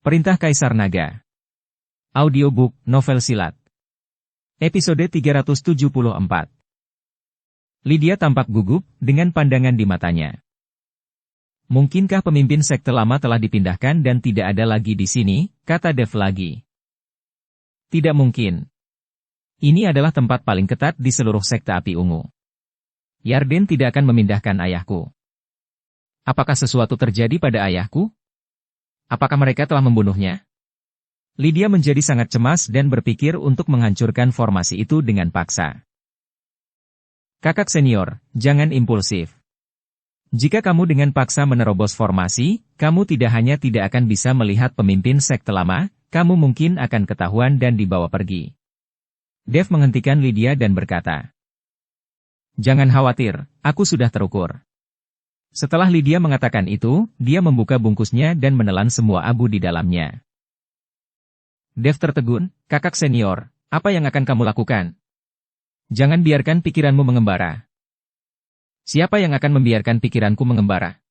Perintah Kaisar Naga. Audiobook, novel silat. Episode 374. Lydia tampak gugup, dengan pandangan di matanya. Mungkinkah pemimpin sekte lama telah dipindahkan dan tidak ada lagi di sini, kata Dev lagi. Tidak mungkin. Ini adalah tempat paling ketat di seluruh sekte api ungu. Yarden tidak akan memindahkan ayahku. Apakah sesuatu terjadi pada ayahku? Apakah mereka telah membunuhnya? Lydia menjadi sangat cemas dan berpikir untuk menghancurkan formasi itu dengan paksa. Kakak senior, jangan impulsif. Jika kamu dengan paksa menerobos formasi, kamu tidak hanya tidak akan bisa melihat pemimpin sekte lama, kamu mungkin akan ketahuan dan dibawa pergi. Dev menghentikan Lydia dan berkata, "Jangan khawatir, aku sudah terukur." Setelah Lydia mengatakan itu, dia membuka bungkusnya dan menelan semua abu di dalamnya. Dev tertegun, kakak senior, apa yang akan kamu lakukan? Jangan biarkan pikiranmu mengembara. Siapa yang akan membiarkan pikiranku mengembara?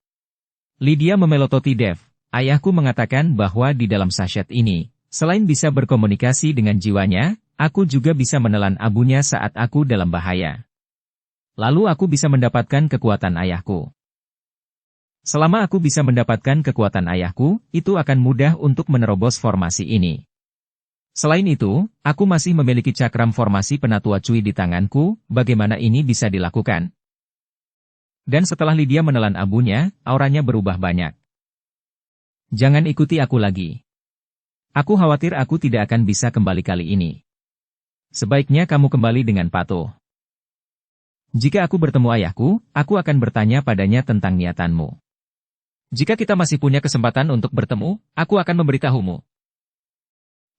Lydia memelototi Dev, ayahku mengatakan bahwa di dalam sachet ini, selain bisa berkomunikasi dengan jiwanya, aku juga bisa menelan abunya saat aku dalam bahaya. Lalu aku bisa mendapatkan kekuatan ayahku. Selama aku bisa mendapatkan kekuatan ayahku, itu akan mudah untuk menerobos formasi ini. Selain itu, aku masih memiliki cakram formasi penatua Cui di tanganku, bagaimana ini bisa dilakukan? Dan setelah Lydia menelan abunya, auranya berubah banyak. Jangan ikuti aku lagi. Aku khawatir aku tidak akan bisa kembali kali ini. Sebaiknya kamu kembali dengan patuh. Jika aku bertemu ayahku, aku akan bertanya padanya tentang niatanmu. Jika kita masih punya kesempatan untuk bertemu, aku akan memberitahumu.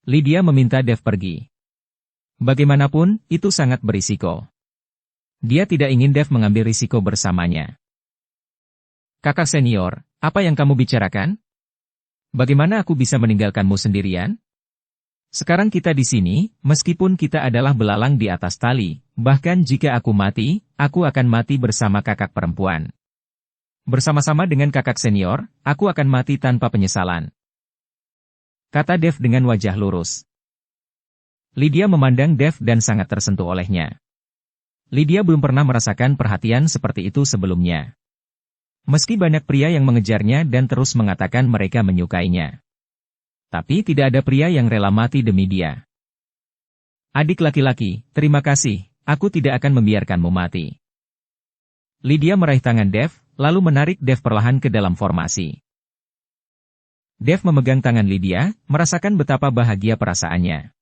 Lydia meminta Dev pergi. Bagaimanapun, itu sangat berisiko. Dia tidak ingin Dev mengambil risiko bersamanya. Kakak senior, apa yang kamu bicarakan? Bagaimana aku bisa meninggalkanmu sendirian? Sekarang kita di sini, meskipun kita adalah belalang di atas tali, bahkan jika aku mati, aku akan mati bersama kakak perempuan. Bersama-sama dengan kakak senior, aku akan mati tanpa penyesalan. Kata Dev dengan wajah lurus. Lydia memandang Dev dan sangat tersentuh olehnya. Lydia belum pernah merasakan perhatian seperti itu sebelumnya. Meski banyak pria yang mengejarnya dan terus mengatakan mereka menyukainya. Tapi tidak ada pria yang rela mati demi dia. Adik laki-laki, terima kasih, aku tidak akan membiarkanmu mati. Lydia meraih tangan Dev, lalu menarik Dev perlahan ke dalam formasi. Dev memegang tangan Lydia, merasakan betapa bahagia perasaannya.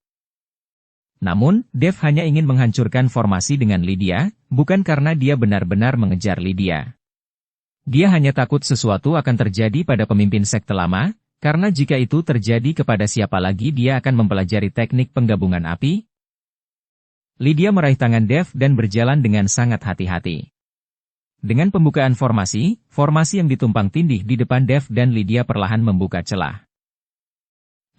Namun, Dev hanya ingin menghancurkan formasi dengan Lydia, bukan karena dia benar-benar mengejar Lydia. Dia hanya takut sesuatu akan terjadi pada pemimpin sekte lama, karena jika itu terjadi kepada siapa lagi dia akan mempelajari teknik penggabungan api. Lydia meraih tangan Dev dan berjalan dengan sangat hati-hati. Dengan pembukaan formasi yang ditumpang tindih di depan Dev dan Lydia perlahan membuka celah.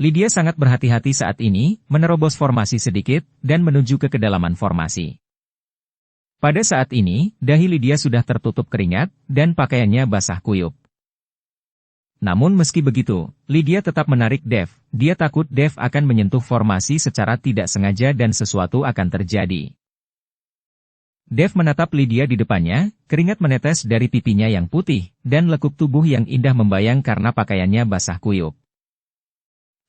Lydia sangat berhati-hati saat ini, menerobos formasi sedikit, dan menuju ke kedalaman formasi. Pada saat ini, dahi Lydia sudah tertutup keringat, dan pakaiannya basah kuyup. Namun meski begitu, Lydia tetap menarik Dev, dia takut Dev akan menyentuh formasi secara tidak sengaja dan sesuatu akan terjadi. Dev menatap Lydia di depannya, keringat menetes dari pipinya yang putih, dan lekuk tubuh yang indah membayang karena pakaiannya basah kuyup.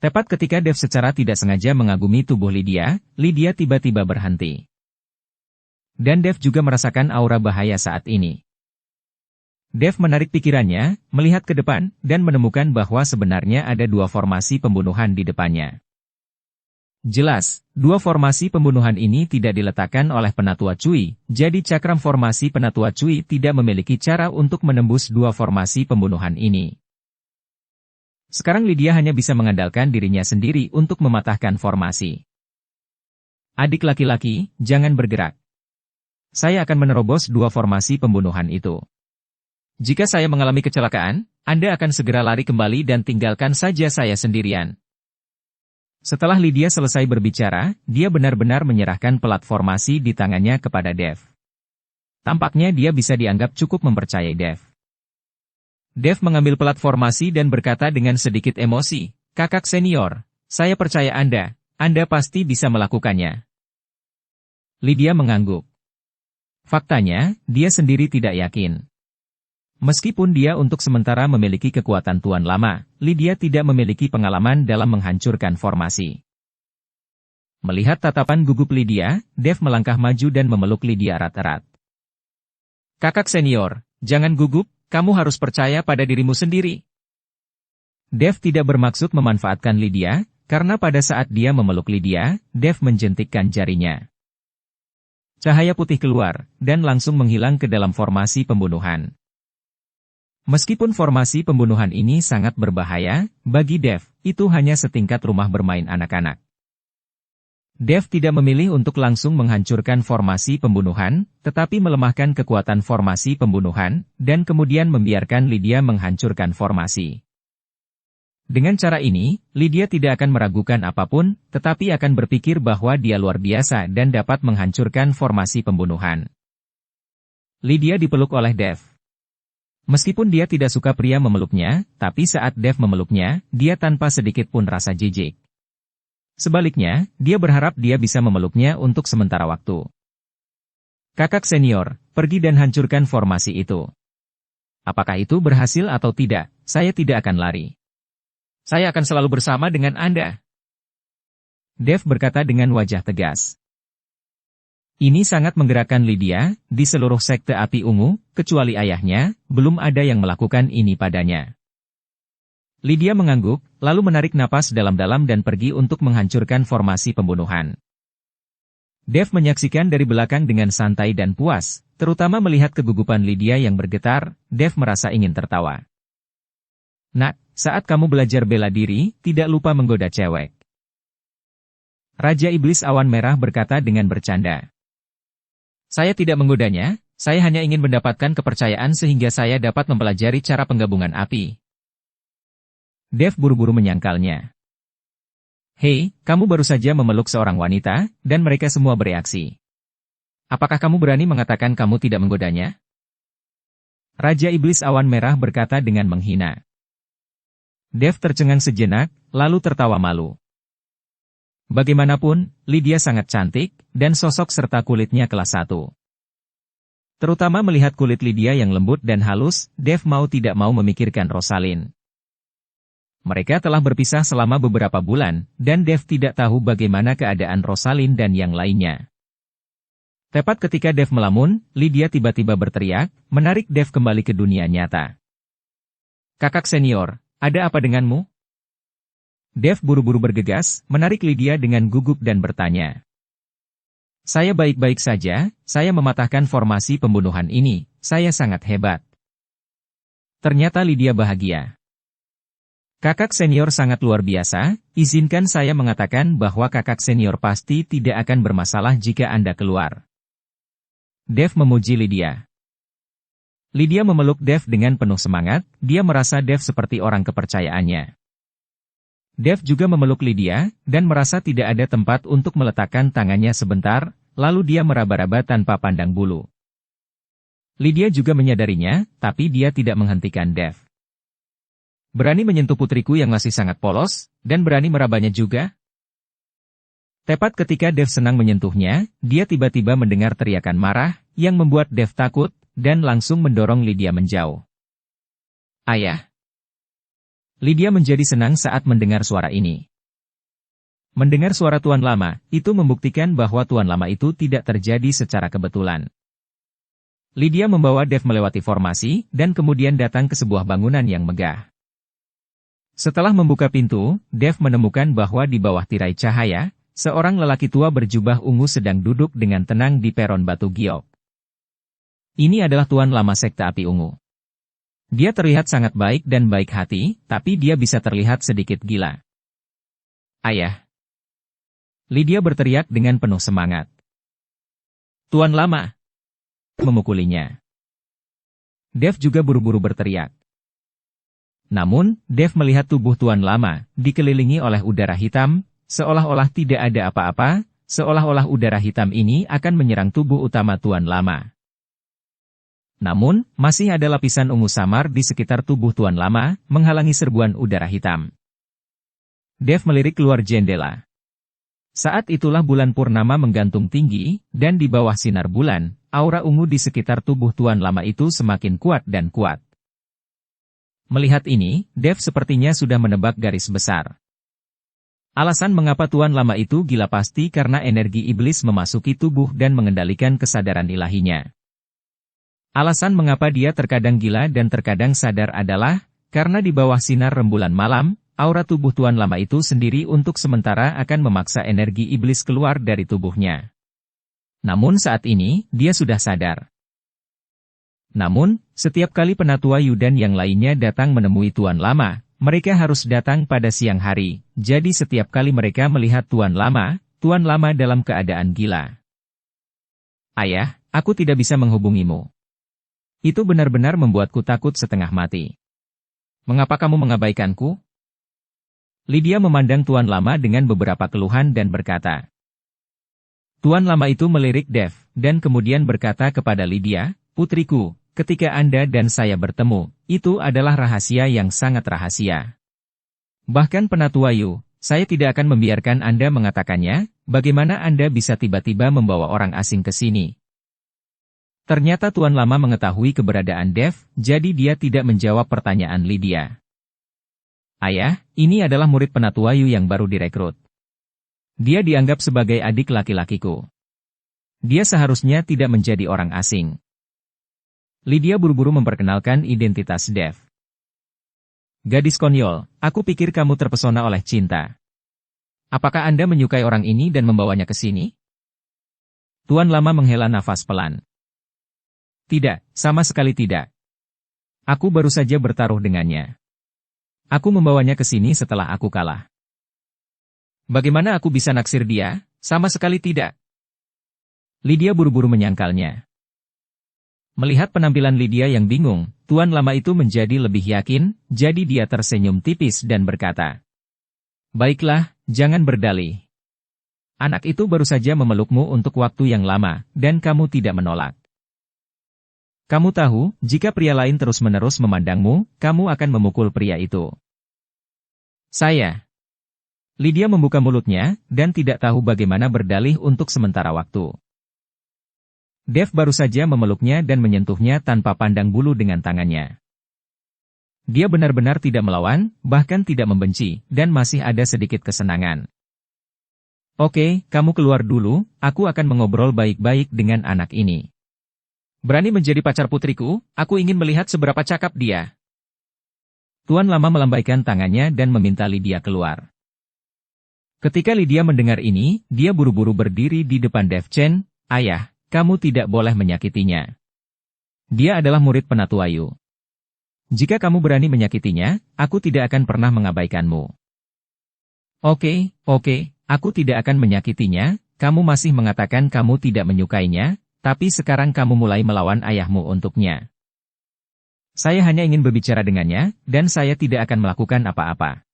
Tepat ketika Dev secara tidak sengaja mengagumi tubuh Lydia, Lydia tiba-tiba berhenti. Dan Dev juga merasakan aura bahaya saat ini. Dev menarik pikirannya, melihat ke depan, dan menemukan bahwa sebenarnya ada dua formasi pembunuhan di depannya. Jelas, dua formasi pembunuhan ini tidak diletakkan oleh penatua Cui, jadi cakram formasi penatua Cui tidak memiliki cara untuk menembus dua formasi pembunuhan ini. Sekarang Lydia hanya bisa mengandalkan dirinya sendiri untuk mematahkan formasi. Adik laki-laki, jangan bergerak. Saya akan menerobos dua formasi pembunuhan itu. Jika saya mengalami kecelakaan, Anda akan segera lari kembali dan tinggalkan saja saya sendirian. Setelah Lydia selesai berbicara, dia benar-benar menyerahkan pelat formasi di tangannya kepada Dev. Tampaknya dia bisa dianggap cukup mempercayai Dev. Dev mengambil pelat formasi dan berkata dengan sedikit emosi, Kakak senior, saya percaya Anda pasti bisa melakukannya. Lydia mengangguk. Faktanya, dia sendiri tidak yakin. Meskipun dia untuk sementara memiliki kekuatan Tuan Lama, Lydia tidak memiliki pengalaman dalam menghancurkan formasi. Melihat tatapan gugup Lydia, Dev melangkah maju dan memeluk Lydia erat-erat. Kakak senior, jangan gugup, kamu harus percaya pada dirimu sendiri. Dev tidak bermaksud memanfaatkan Lydia, karena pada saat dia memeluk Lydia, Dev menjentikkan jarinya. Cahaya putih keluar, dan langsung menghilang ke dalam formasi pembunuhan. Meskipun formasi pembunuhan ini sangat berbahaya, bagi Dev, itu hanya setingkat rumah bermain anak-anak. Dev tidak memilih untuk langsung menghancurkan formasi pembunuhan, tetapi melemahkan kekuatan formasi pembunuhan, dan kemudian membiarkan Lydia menghancurkan formasi. Dengan cara ini, Lydia tidak akan meragukan apapun, tetapi akan berpikir bahwa dia luar biasa dan dapat menghancurkan formasi pembunuhan. Lydia dipeluk oleh Dev. Meskipun dia tidak suka pria memeluknya, tapi saat Dev memeluknya, dia tanpa sedikit pun rasa jijik. Sebaliknya, dia berharap dia bisa memeluknya untuk sementara waktu. Kakak senior, pergi dan hancurkan formasi itu. Apakah itu berhasil atau tidak, saya tidak akan lari. Saya akan selalu bersama dengan Anda. Dev berkata dengan wajah tegas. Ini sangat menggerakkan Lydia, di seluruh sekte api ungu, kecuali ayahnya, belum ada yang melakukan ini padanya. Lydia mengangguk, lalu menarik napas dalam-dalam dan pergi untuk menghancurkan formasi pembunuhan. Dev menyaksikan dari belakang dengan santai dan puas, terutama melihat kegugupan Lydia yang bergetar. Dev merasa ingin tertawa. Nak, saat kamu belajar bela diri, tidak lupa menggoda cewek. Raja Iblis Awan Merah berkata dengan bercanda. Saya tidak menggodanya, saya hanya ingin mendapatkan kepercayaan sehingga saya dapat mempelajari cara penggabungan api. Dev buru-buru menyangkalnya. Hei, kamu baru saja memeluk seorang wanita, dan mereka semua bereaksi. Apakah kamu berani mengatakan kamu tidak menggodanya? Raja Iblis Awan Merah berkata dengan menghina. Dev tercengang sejenak, lalu tertawa malu. Bagaimanapun, Lydia sangat cantik, dan sosok serta kulitnya kelas 1. Terutama melihat kulit Lydia yang lembut dan halus, Dev mau tidak mau memikirkan Rosalind. Mereka telah berpisah selama beberapa bulan, dan Dev tidak tahu bagaimana keadaan Rosalind dan yang lainnya. Tepat ketika Dev melamun, Lydia tiba-tiba berteriak, menarik Dev kembali ke dunia nyata. Kakak senior, ada apa denganmu? Dev buru-buru bergegas, menarik Lydia dengan gugup dan bertanya. Saya baik-baik saja, saya mematahkan formasi pembunuhan ini, saya sangat hebat. Ternyata Lydia bahagia. Kakak senior sangat luar biasa, izinkan saya mengatakan bahwa kakak senior pasti tidak akan bermasalah jika Anda keluar. Dev memuji Lydia. Lydia memeluk Dev dengan penuh semangat, dia merasa Dev seperti orang kepercayaannya. Dev juga memeluk Lydia, dan merasa tidak ada tempat untuk meletakkan tangannya sebentar, lalu dia meraba-raba tanpa pandang bulu. Lydia juga menyadarinya, tapi dia tidak menghentikan Dev. Berani menyentuh putriku yang masih sangat polos, dan berani merabanya juga? Tepat ketika Dev senang menyentuhnya, dia tiba-tiba mendengar teriakan marah, yang membuat Dev takut, dan langsung mendorong Lydia menjauh. Ayah! Lydia menjadi senang saat mendengar suara ini. Mendengar suara Tuan Lama, itu membuktikan bahwa Tuan Lama itu tidak terjadi secara kebetulan. Lydia membawa Dev melewati formasi, dan kemudian datang ke sebuah bangunan yang megah. Setelah membuka pintu, Dev menemukan bahwa di bawah tirai cahaya, seorang lelaki tua berjubah ungu sedang duduk dengan tenang di peron batu giok. Ini adalah Tuan Lama Sekte Api Ungu. Dia terlihat sangat baik dan baik hati, tapi dia bisa terlihat sedikit gila. Ayah! Lydia berteriak dengan penuh semangat. Tuan Lama! Memukulinya. Dev juga buru-buru berteriak. Namun, Dev melihat tubuh Tuan Lama, dikelilingi oleh udara hitam, seolah-olah tidak ada apa-apa, seolah-olah udara hitam ini akan menyerang tubuh utama Tuan Lama. Namun, masih ada lapisan ungu samar di sekitar tubuh Tuan Lama, menghalangi serbuan udara hitam. Dev melirik keluar jendela. Saat itulah bulan purnama menggantung tinggi, dan di bawah sinar bulan, aura ungu di sekitar tubuh Tuan Lama itu semakin kuat dan kuat. Melihat ini, Dev sepertinya sudah menebak garis besar. Alasan mengapa Tuan Lama itu gila pasti karena energi iblis memasuki tubuh dan mengendalikan kesadaran ilahinya. Alasan mengapa dia terkadang gila dan terkadang sadar adalah, karena di bawah sinar rembulan malam, aura tubuh Tuan Lama itu sendiri untuk sementara akan memaksa energi iblis keluar dari tubuhnya. Namun saat ini, dia sudah sadar. Namun, setiap kali Penatua Yu dan yang lainnya datang menemui Tuan Lama, mereka harus datang pada siang hari, jadi setiap kali mereka melihat Tuan Lama dalam keadaan gila. Ayah, aku tidak bisa menghubungimu. Itu benar-benar membuatku takut setengah mati. Mengapa kamu mengabaikanku? Lydia memandang Tuan Lama dengan beberapa keluhan dan berkata. Tuan Lama itu melirik Dev, dan kemudian berkata kepada Lydia, "Putriku, ketika Anda dan saya bertemu, itu adalah rahasia yang sangat rahasia. Bahkan Penatua Yu, saya tidak akan membiarkan Anda mengatakannya, bagaimana Anda bisa tiba-tiba membawa orang asing ke sini?" Ternyata Tuan Lama mengetahui keberadaan Dev, jadi dia tidak menjawab pertanyaan Lydia. Ayah, ini adalah murid Penatua Yu yang baru direkrut. Dia dianggap sebagai adik laki-lakiku. Dia seharusnya tidak menjadi orang asing. Lydia buru-buru memperkenalkan identitas Dev. Gadis konyol, aku pikir kamu terpesona oleh cinta. Apakah Anda menyukai orang ini dan membawanya ke sini? Tuan Lama menghela nafas pelan. Tidak, sama sekali tidak. Aku baru saja bertaruh dengannya. Aku membawanya ke sini setelah aku kalah. Bagaimana aku bisa naksir dia? Sama sekali tidak. Lydia buru-buru menyangkalnya. Melihat penampilan Lydia yang bingung, Tuan Lama itu menjadi lebih yakin, jadi dia tersenyum tipis dan berkata. Baiklah, jangan berdalih. Anak itu baru saja memelukmu untuk waktu yang lama, dan kamu tidak menolak. Kamu tahu, jika pria lain terus-menerus memandangmu, kamu akan memukul pria itu. Saya. Lydia membuka mulutnya, dan tidak tahu bagaimana berdalih untuk sementara waktu. Dev baru saja memeluknya dan menyentuhnya tanpa pandang bulu dengan tangannya. Dia benar-benar tidak melawan, bahkan tidak membenci, dan masih ada sedikit kesenangan. Oke, kamu keluar dulu, aku akan mengobrol baik-baik dengan anak ini. Berani menjadi pacar putriku, aku ingin melihat seberapa cakap dia. Tuan Lama melambaikan tangannya dan meminta Lydia keluar. Ketika Lydia mendengar ini, dia buru-buru berdiri di depan Dev Chen, Ayah, kamu tidak boleh menyakitinya. Dia adalah murid Penatua Yu. Jika kamu berani menyakitinya, aku tidak akan pernah mengabaikanmu. Oke, aku tidak akan menyakitinya, kamu masih mengatakan kamu tidak menyukainya, tapi sekarang kamu mulai melawan ayahmu untuknya. Saya hanya ingin berbicara dengannya, dan saya tidak akan melakukan apa-apa.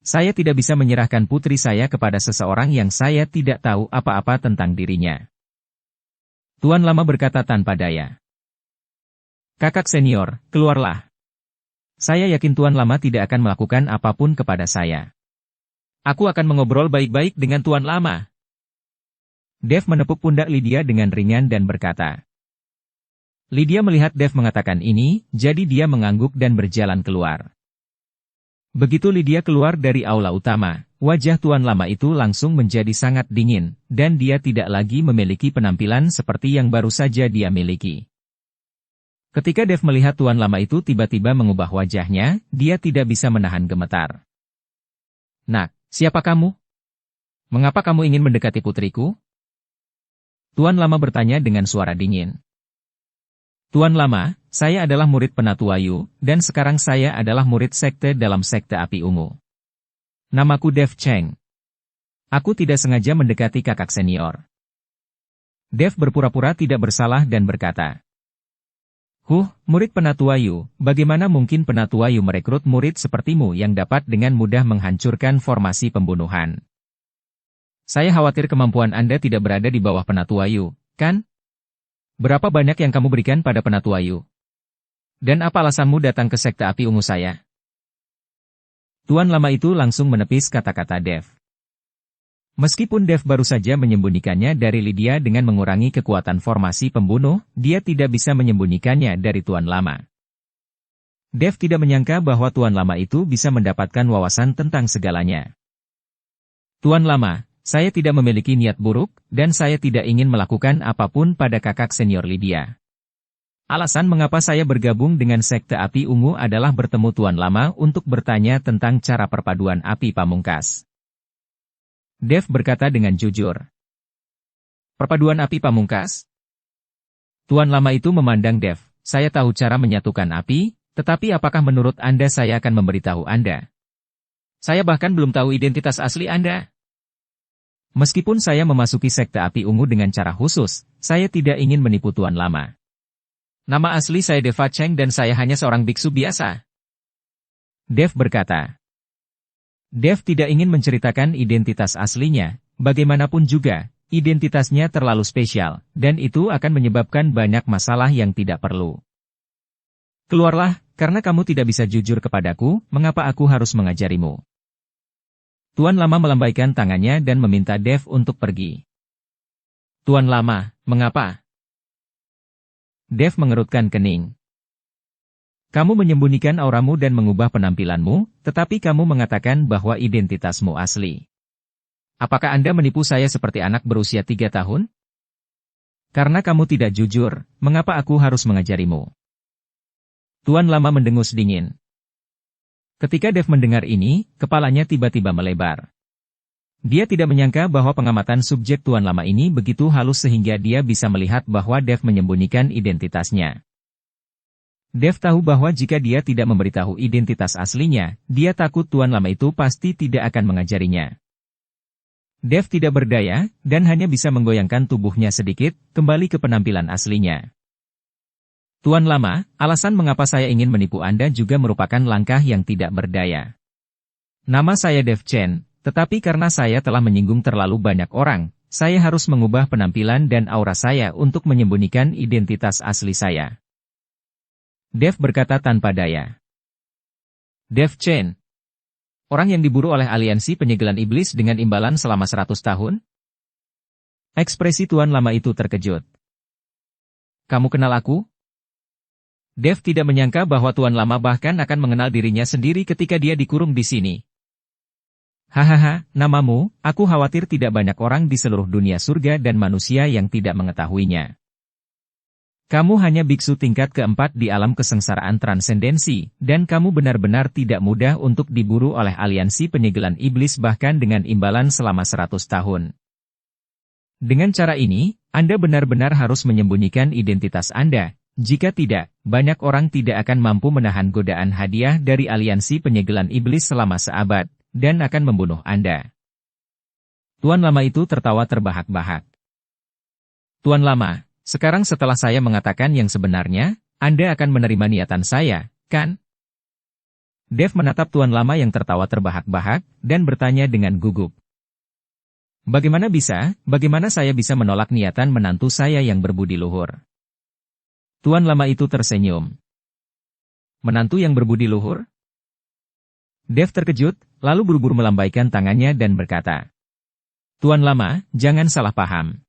Saya tidak bisa menyerahkan putri saya kepada seseorang yang saya tidak tahu apa-apa tentang dirinya. Tuan Lama berkata tanpa daya. Kakak senior, keluarlah. Saya yakin Tuan Lama tidak akan melakukan apapun kepada saya. Aku akan mengobrol baik-baik dengan Tuan Lama. Dev menepuk pundak Lydia dengan ringan dan berkata. Lydia melihat Dev mengatakan ini, jadi dia mengangguk dan berjalan keluar. Begitu Lydia keluar dari aula utama, wajah Tuan Lama itu langsung menjadi sangat dingin, dan dia tidak lagi memiliki penampilan seperti yang baru saja dia miliki. Ketika Dev melihat Tuan Lama itu tiba-tiba mengubah wajahnya, dia tidak bisa menahan gemetar. Nak, siapa kamu? Mengapa kamu ingin mendekati putriku? Tuan Lama bertanya dengan suara dingin. Tuan Lama, saya adalah murid Penatua Yu, dan sekarang saya adalah murid sekte dalam sekte api ungu. Namaku Dev Cheng. Aku tidak sengaja mendekati kakak senior. Dev berpura-pura tidak bersalah dan berkata. Murid Penatua Yu, bagaimana mungkin Penatua Yu merekrut murid sepertimu yang dapat dengan mudah menghancurkan formasi pembunuhan? Saya khawatir kemampuan Anda tidak berada di bawah Penatua Yu, kan? Berapa banyak yang kamu berikan pada Penatua Yu? Dan apa alasanmu datang ke sekte api ungu saya? Tuan lama itu langsung menepis kata-kata Dev. Meskipun Dev baru saja menyembunyikannya dari Lydia dengan mengurangi kekuatan formasi pembunuh, dia tidak bisa menyembunyikannya dari Tuan lama. Dev tidak menyangka bahwa Tuan lama itu bisa mendapatkan wawasan tentang segalanya. Tuan lama, saya tidak memiliki niat buruk, dan saya tidak ingin melakukan apapun pada kakak senior Lydia. Alasan mengapa saya bergabung dengan Sekte Api Ungu adalah bertemu Tuan lama untuk bertanya tentang cara perpaduan api pamungkas. Dev berkata dengan jujur. Perpaduan api pamungkas? Tuan lama itu memandang Dev. Saya tahu cara menyatukan api, tetapi apakah menurut Anda saya akan memberitahu Anda? Saya bahkan belum tahu identitas asli Anda. Meskipun saya memasuki Sekte Api Ungu dengan cara khusus, saya tidak ingin menipu Tuan lama. Nama asli saya Deva Cheng dan saya hanya seorang biksu biasa. Dev berkata. Dev tidak ingin menceritakan identitas aslinya, bagaimanapun juga, identitasnya terlalu spesial, dan itu akan menyebabkan banyak masalah yang tidak perlu. Keluarlah, karena kamu tidak bisa jujur kepadaku, mengapa aku harus mengajarimu? Tuan lama melambaikan tangannya dan meminta Dev untuk pergi. Tuan lama, mengapa? Dev mengerutkan kening. Kamu menyembunyikan auramu dan mengubah penampilanmu, tetapi kamu mengatakan bahwa identitasmu asli. Apakah Anda menipu saya seperti anak berusia 3 tahun? Karena kamu tidak jujur, mengapa aku harus mengajarimu? Tuan lama mendengus dingin. Ketika Dev mendengar ini, kepalanya tiba-tiba melebar. Dia tidak menyangka bahwa pengamatan subjek Tuan lama ini begitu halus sehingga dia bisa melihat bahwa Dev menyembunyikan identitasnya. Dev tahu bahwa jika dia tidak memberitahu identitas aslinya, dia takut Tuan lama itu pasti tidak akan mengajarinya. Dev tidak berdaya, dan hanya bisa menggoyangkan tubuhnya sedikit, kembali ke penampilan aslinya. Tuan lama, alasan mengapa saya ingin menipu Anda juga merupakan langkah yang tidak berdaya. Nama saya Dev Chen. Tetapi karena saya telah menyinggung terlalu banyak orang, saya harus mengubah penampilan dan aura saya untuk menyembunyikan identitas asli saya. Dev berkata tanpa daya. Dev Chen. Orang yang diburu oleh aliansi penyegelan iblis dengan imbalan selama 100 tahun? Ekspresi Tuan lama itu terkejut. Kamu kenal aku? Dev tidak menyangka bahwa Tuan lama bahkan akan mengenal dirinya sendiri ketika dia dikurung di sini. Hahaha, namamu, aku khawatir tidak banyak orang di seluruh dunia surga dan manusia yang tidak mengetahuinya. Kamu hanya biksu tingkat keempat di alam kesengsaraan transendensi, dan kamu benar-benar tidak mudah untuk diburu oleh aliansi penyegelan iblis bahkan dengan imbalan selama 100 tahun. Dengan cara ini, Anda benar-benar harus menyembunyikan identitas Anda. Jika tidak, banyak orang tidak akan mampu menahan godaan hadiah dari aliansi penyegelan iblis selama seabad, dan akan membunuh Anda. Tuan lama itu tertawa terbahak-bahak. Tuan lama, sekarang setelah saya mengatakan yang sebenarnya, Anda akan menerima niatan saya, kan? Dev menatap Tuan lama yang tertawa terbahak-bahak, dan bertanya dengan gugup. Bagaimana saya bisa menolak niatan menantu saya yang berbudi luhur? Tuan lama itu tersenyum. Menantu yang berbudi luhur? Dev terkejut, lalu buru-buru melambaikan tangannya dan berkata, Tuan lama, jangan salah paham.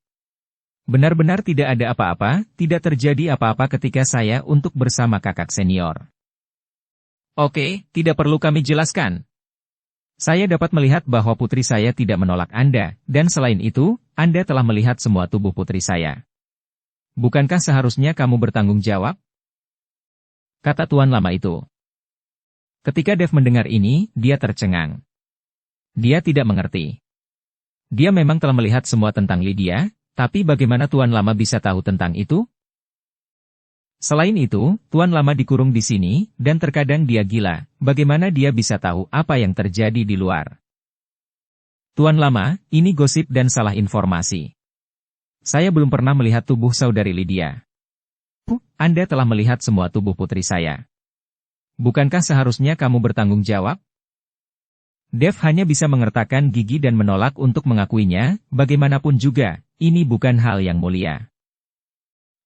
Benar-benar tidak ada apa-apa, tidak terjadi apa-apa ketika saya untuk bersama kakak senior. Oke, tidak perlu kami jelaskan. Saya dapat melihat bahwa putri saya tidak menolak Anda, dan selain itu, Anda telah melihat semua tubuh putri saya. Bukankah seharusnya kamu bertanggung jawab? Kata Tuan lama itu. Ketika Dev mendengar ini, dia tercengang. Dia tidak mengerti. Dia memang telah melihat semua tentang Lydia, tapi bagaimana Tuan lama bisa tahu tentang itu? Selain itu, Tuan lama dikurung di sini, dan terkadang dia gila. Bagaimana dia bisa tahu apa yang terjadi di luar? Tuan lama, ini gosip dan salah informasi. Saya belum pernah melihat tubuh saudari Lydia. Anda telah melihat semua tubuh putri saya. Bukankah seharusnya kamu bertanggung jawab? Dev hanya bisa mengertakkan gigi dan menolak untuk mengakuinya, bagaimanapun juga, ini bukan hal yang mulia.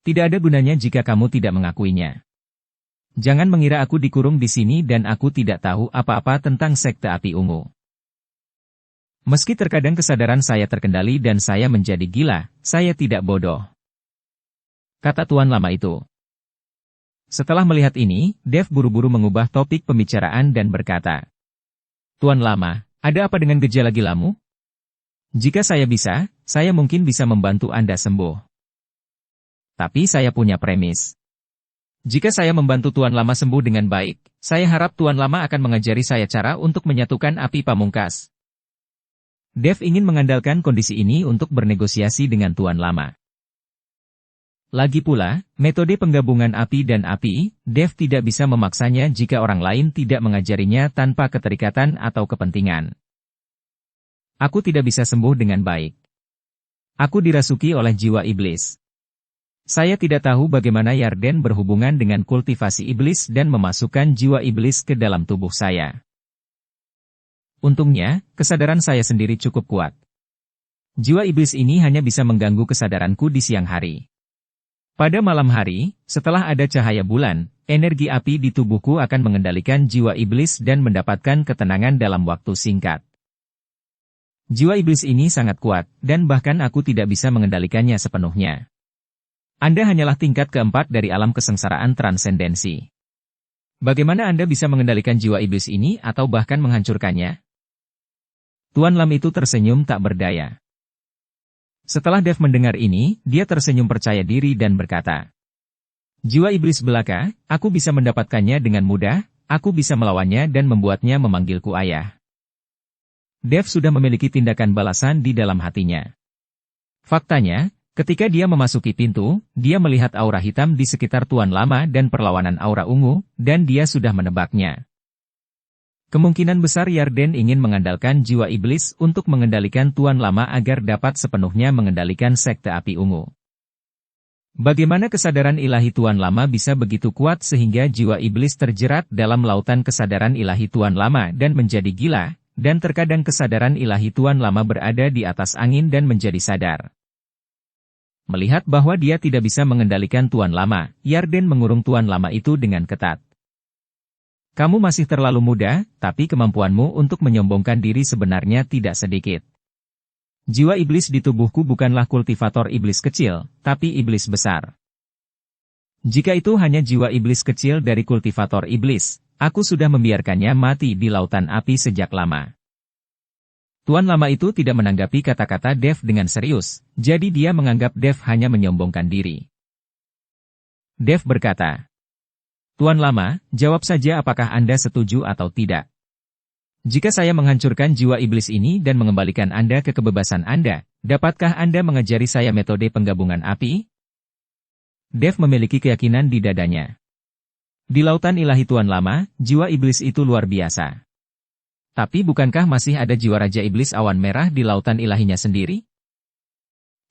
Tidak ada gunanya jika kamu tidak mengakuinya. Jangan mengira aku dikurung di sini dan aku tidak tahu apa-apa tentang sekte api ungu. Meski terkadang kesadaran saya terkendali dan saya menjadi gila, saya tidak bodoh. Kata Tuan Lama itu. Setelah melihat ini, Dev buru-buru mengubah topik pembicaraan dan berkata, Tuan Lama, ada apa dengan gejala gilamu? Jika saya bisa, saya mungkin bisa membantu Anda sembuh. Tapi saya punya premis. Jika saya membantu Tuan Lama sembuh dengan baik, saya harap Tuan Lama akan mengajari saya cara untuk menyatukan api pamungkas. Dev ingin mengandalkan kondisi ini untuk bernegosiasi dengan Tuan Lama. Lagi pula, metode penggabungan api dan api, Dev tidak bisa memaksanya jika orang lain tidak mengajarinya tanpa keterikatan atau kepentingan. Aku tidak bisa sembuh dengan baik. Aku dirasuki oleh jiwa iblis. Saya tidak tahu bagaimana Yarden berhubungan dengan kultivasi iblis dan memasukkan jiwa iblis ke dalam tubuh saya. Untungnya, kesadaran saya sendiri cukup kuat. Jiwa iblis ini hanya bisa mengganggu kesadaranku di siang hari. Pada malam hari, setelah ada cahaya bulan, energi api di tubuhku akan mengendalikan jiwa iblis dan mendapatkan ketenangan dalam waktu singkat. Jiwa iblis ini sangat kuat, dan bahkan aku tidak bisa mengendalikannya sepenuhnya. Anda hanyalah tingkat keempat dari alam kesengsaraan transendensi. Bagaimana Anda bisa mengendalikan jiwa iblis ini atau bahkan menghancurkannya? Tuan Lam itu tersenyum tak berdaya. Setelah Dev mendengar ini, dia tersenyum percaya diri dan berkata, Jiwa iblis belaka, aku bisa mendapatkannya dengan mudah, aku bisa melawannya dan membuatnya memanggilku ayah. Dev sudah memiliki tindakan balasan di dalam hatinya. Faktanya, ketika dia memasuki pintu, dia melihat aura hitam di sekitar Tuan Lama dan perlawanan aura ungu, dan dia sudah menebaknya. Kemungkinan besar Yarden ingin mengandalkan jiwa iblis untuk mengendalikan Tuan Lama agar dapat sepenuhnya mengendalikan sekte api ungu. Bagaimana kesadaran ilahi Tuan Lama bisa begitu kuat sehingga jiwa iblis terjerat dalam lautan kesadaran ilahi Tuan Lama dan menjadi gila, dan terkadang kesadaran ilahi Tuan Lama berada di atas angin dan menjadi sadar. Melihat bahwa dia tidak bisa mengendalikan Tuan Lama, Yarden mengurung Tuan Lama itu dengan ketat. Kamu masih terlalu muda, tapi kemampuanmu untuk menyombongkan diri sebenarnya tidak sedikit. Jiwa iblis di tubuhku bukanlah kultivator iblis kecil, tapi iblis besar. Jika itu hanya jiwa iblis kecil dari kultivator iblis, aku sudah membiarkannya mati di lautan api sejak lama. Tuan Lama itu tidak menanggapi kata-kata Dev dengan serius, jadi dia menganggap Dev hanya menyombongkan diri. Dev berkata, Tuan Lama, jawab saja apakah Anda setuju atau tidak. Jika saya menghancurkan jiwa iblis ini dan mengembalikan Anda ke kebebasan Anda, dapatkah Anda mengajari saya metode penggabungan api? Dev memiliki keyakinan di dadanya. Di lautan ilahi Tuan Lama, jiwa iblis itu luar biasa. Tapi bukankah masih ada jiwa Raja Iblis Awan Merah di lautan ilahinya sendiri?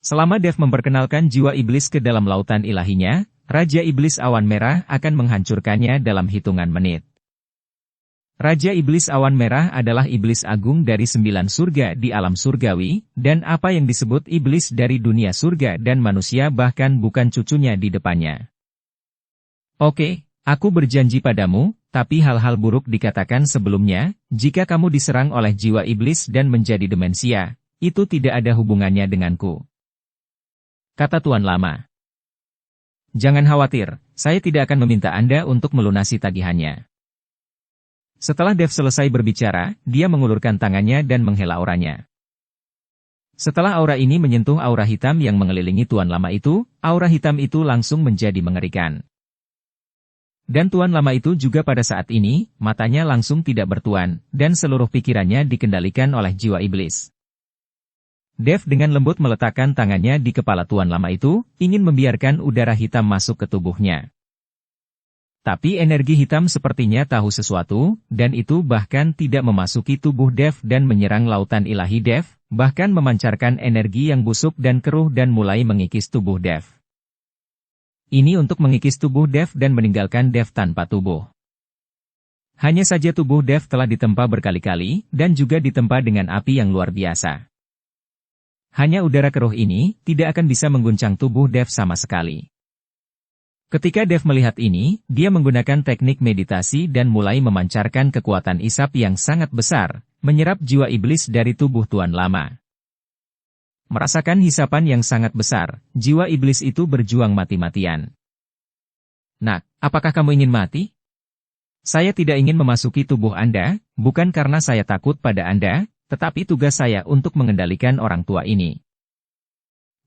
Selama Dev memperkenalkan jiwa iblis ke dalam lautan ilahinya, Raja Iblis Awan Merah akan menghancurkannya dalam hitungan menit. Raja Iblis Awan Merah adalah iblis agung dari 9 surga di alam surgawi, dan apa yang disebut iblis dari dunia surga dan manusia bahkan bukan cucunya di depannya. Oke, aku berjanji padamu, tapi hal-hal buruk dikatakan sebelumnya, jika kamu diserang oleh jiwa iblis dan menjadi demensia, itu tidak ada hubungannya denganku. Kata Tuan Lama. Jangan khawatir, saya tidak akan meminta Anda untuk melunasi tagihannya. Setelah Dev selesai berbicara, dia mengulurkan tangannya dan menghela auranya. Setelah aura ini menyentuh aura hitam yang mengelilingi Tuan Lama itu, aura hitam itu langsung menjadi mengerikan. Dan Tuan Lama itu juga pada saat ini, matanya langsung tidak bertuan, dan seluruh pikirannya dikendalikan oleh jiwa iblis. Dev dengan lembut meletakkan tangannya di kepala Tuan Lama itu, ingin membiarkan udara hitam masuk ke tubuhnya. Tapi energi hitam sepertinya tahu sesuatu, dan itu bahkan tidak memasuki tubuh Dev dan menyerang lautan ilahi Dev, bahkan memancarkan energi yang busuk dan keruh dan mulai mengikis tubuh Dev. Ini untuk mengikis tubuh Dev dan meninggalkan Dev tanpa tubuh. Hanya saja tubuh Dev telah ditempa berkali-kali, dan juga ditempa dengan api yang luar biasa. Hanya udara keruh ini, tidak akan bisa mengguncang tubuh Dev sama sekali. Ketika Dev melihat ini, dia menggunakan teknik meditasi dan mulai memancarkan kekuatan isap yang sangat besar, menyerap jiwa iblis dari tubuh Tuan Lama. Merasakan hisapan yang sangat besar, jiwa iblis itu berjuang mati-matian. "Nak, apakah kamu ingin mati? Saya tidak ingin memasuki tubuh Anda, bukan karena saya takut pada Anda, tetapi tugas saya untuk mengendalikan orang tua ini.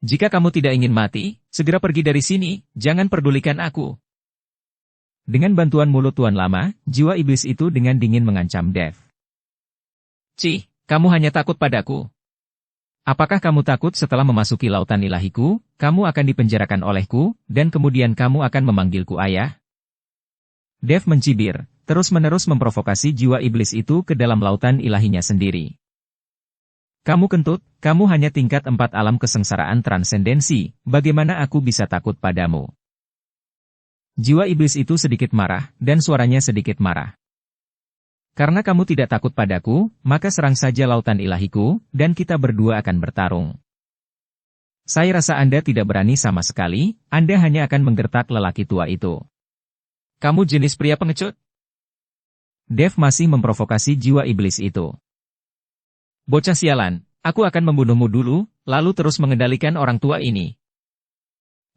Jika kamu tidak ingin mati, segera pergi dari sini, jangan pedulikan aku." Dengan bantuan mulut Tuan Lama, jiwa iblis itu dengan dingin mengancam Dev. "Cih, kamu hanya takut padaku. Apakah kamu takut setelah memasuki lautan ilahiku, kamu akan dipenjarakan olehku, dan kemudian kamu akan memanggilku ayah?" Dev mencibir, terus-menerus memprovokasi jiwa iblis itu ke dalam lautan ilahinya sendiri. "Kamu kentut, kamu hanya tingkat 4 alam kesengsaraan transendensi, bagaimana aku bisa takut padamu?" Jiwa iblis itu sedikit marah, dan suaranya sedikit marah. "Karena kamu tidak takut padaku, maka serang saja lautan ilahiku, dan kita berdua akan bertarung. Saya rasa Anda tidak berani sama sekali, Anda hanya akan menggertak lelaki tua itu. Kamu jenis pria pengecut." Dev masih memprovokasi jiwa iblis itu. "Bocah sialan, aku akan membunuhmu dulu, lalu terus mengendalikan orang tua ini."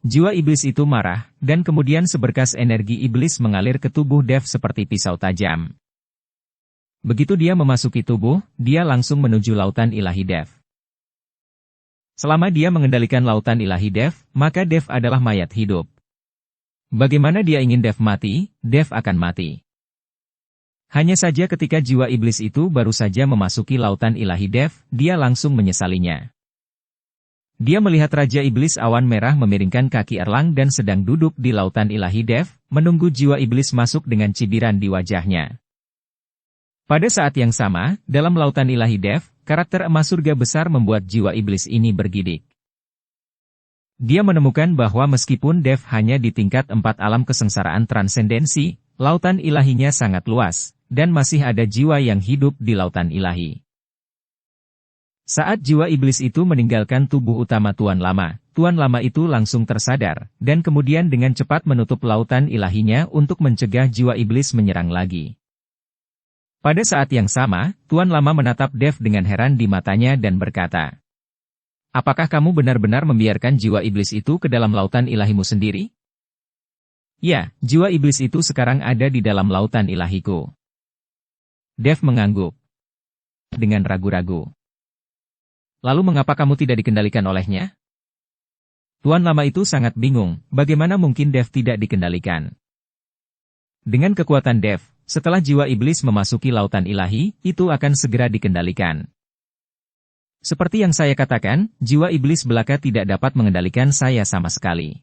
Jiwa iblis itu marah, dan kemudian seberkas energi iblis mengalir ke tubuh Dev seperti pisau tajam. Begitu dia memasuki tubuh, dia langsung menuju lautan ilahi Dev. Selama dia mengendalikan lautan ilahi Dev, maka Dev adalah mayat hidup. Bagaimana dia ingin Dev mati, Dev akan mati. Hanya saja ketika jiwa iblis itu baru saja memasuki lautan ilahi Dev, dia langsung menyesalinya. Dia melihat Raja Iblis Awan Merah memiringkan kaki erlang dan sedang duduk di lautan ilahi Dev, menunggu jiwa iblis masuk dengan cibiran di wajahnya. Pada saat yang sama, dalam lautan ilahi Dev, karakter emas surga besar membuat jiwa iblis ini bergidik. Dia menemukan bahwa meskipun Dev hanya di tingkat 4 alam kesengsaraan transendensi, lautan ilahinya sangat luas, dan masih ada jiwa yang hidup di lautan ilahi. Saat jiwa iblis itu meninggalkan tubuh utama Tuan Lama itu langsung tersadar, dan kemudian dengan cepat menutup lautan ilahinya untuk mencegah jiwa iblis menyerang lagi. Pada saat yang sama, Tuan Lama menatap Dev dengan heran di matanya dan berkata, "Apakah kamu benar-benar membiarkan jiwa iblis itu ke dalam lautan ilahimu sendiri?" "Ya, jiwa iblis itu sekarang ada di dalam lautan ilahiku." Dev mengangguk dengan ragu-ragu. "Lalu mengapa kamu tidak dikendalikan olehnya?" Tuan Lama itu sangat bingung, bagaimana mungkin Dev tidak dikendalikan. Dengan kekuatan Dev, setelah jiwa iblis memasuki lautan ilahi, itu akan segera dikendalikan. Seperti yang saya katakan, jiwa iblis belaka tidak dapat mengendalikan saya sama sekali.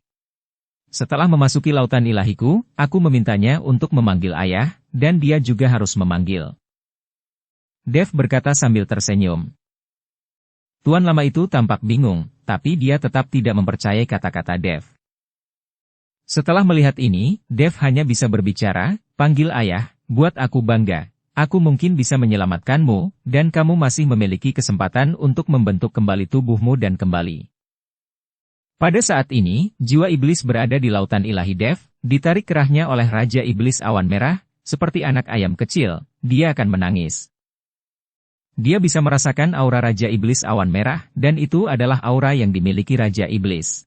Setelah memasuki lautan ilahiku, aku memintanya untuk memanggil ayah, dan dia juga harus memanggil. Dev berkata sambil tersenyum. Tuan Lama itu tampak bingung, tapi dia tetap tidak mempercayai kata-kata Dev. Setelah melihat ini, Dev hanya bisa berbicara, "Panggil ayah, buat aku bangga. Aku mungkin bisa menyelamatkanmu, dan kamu masih memiliki kesempatan untuk membentuk kembali tubuhmu dan kembali." Pada saat ini, jiwa iblis berada di lautan ilahi Dev, ditarik kerahnya oleh Raja Iblis Awan Merah, seperti anak ayam kecil, dia akan menangis. Dia bisa merasakan aura Raja Iblis Awan Merah, dan itu adalah aura yang dimiliki Raja Iblis.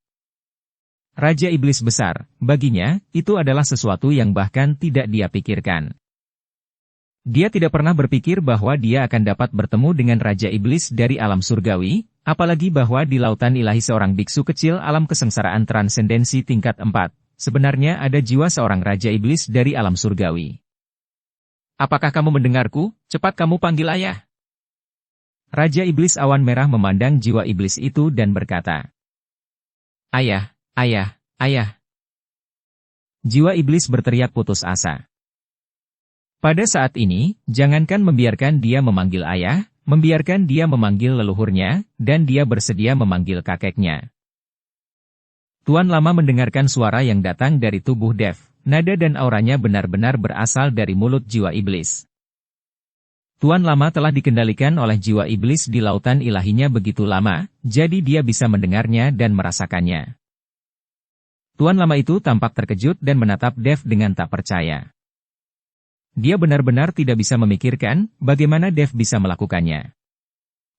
Raja Iblis besar, baginya, itu adalah sesuatu yang bahkan tidak dia pikirkan. Dia tidak pernah berpikir bahwa dia akan dapat bertemu dengan Raja Iblis dari alam surgawi, apalagi bahwa di lautan ilahi seorang biksu kecil alam kesengsaraan transendensi tingkat 4, sebenarnya ada jiwa seorang Raja Iblis dari alam surgawi. "Apakah kamu mendengarku? Cepat kamu panggil ayah." Raja Iblis Awan Merah memandang jiwa iblis itu dan berkata, "Ayah, ayah, ayah." Jiwa iblis berteriak putus asa. Pada saat ini, jangankan membiarkan dia memanggil ayah, membiarkan dia memanggil leluhurnya, dan dia bersedia memanggil kakeknya. Tuan Lama mendengarkan suara yang datang dari tubuh Dev, nada dan auranya benar-benar berasal dari mulut jiwa iblis. Tuan Lama telah dikendalikan oleh jiwa iblis di lautan ilahinya begitu lama, jadi dia bisa mendengarnya dan merasakannya. Tuan lama itu tampak terkejut dan menatap Dev dengan tak percaya. Dia benar-benar tidak bisa memikirkan bagaimana Dev bisa melakukannya.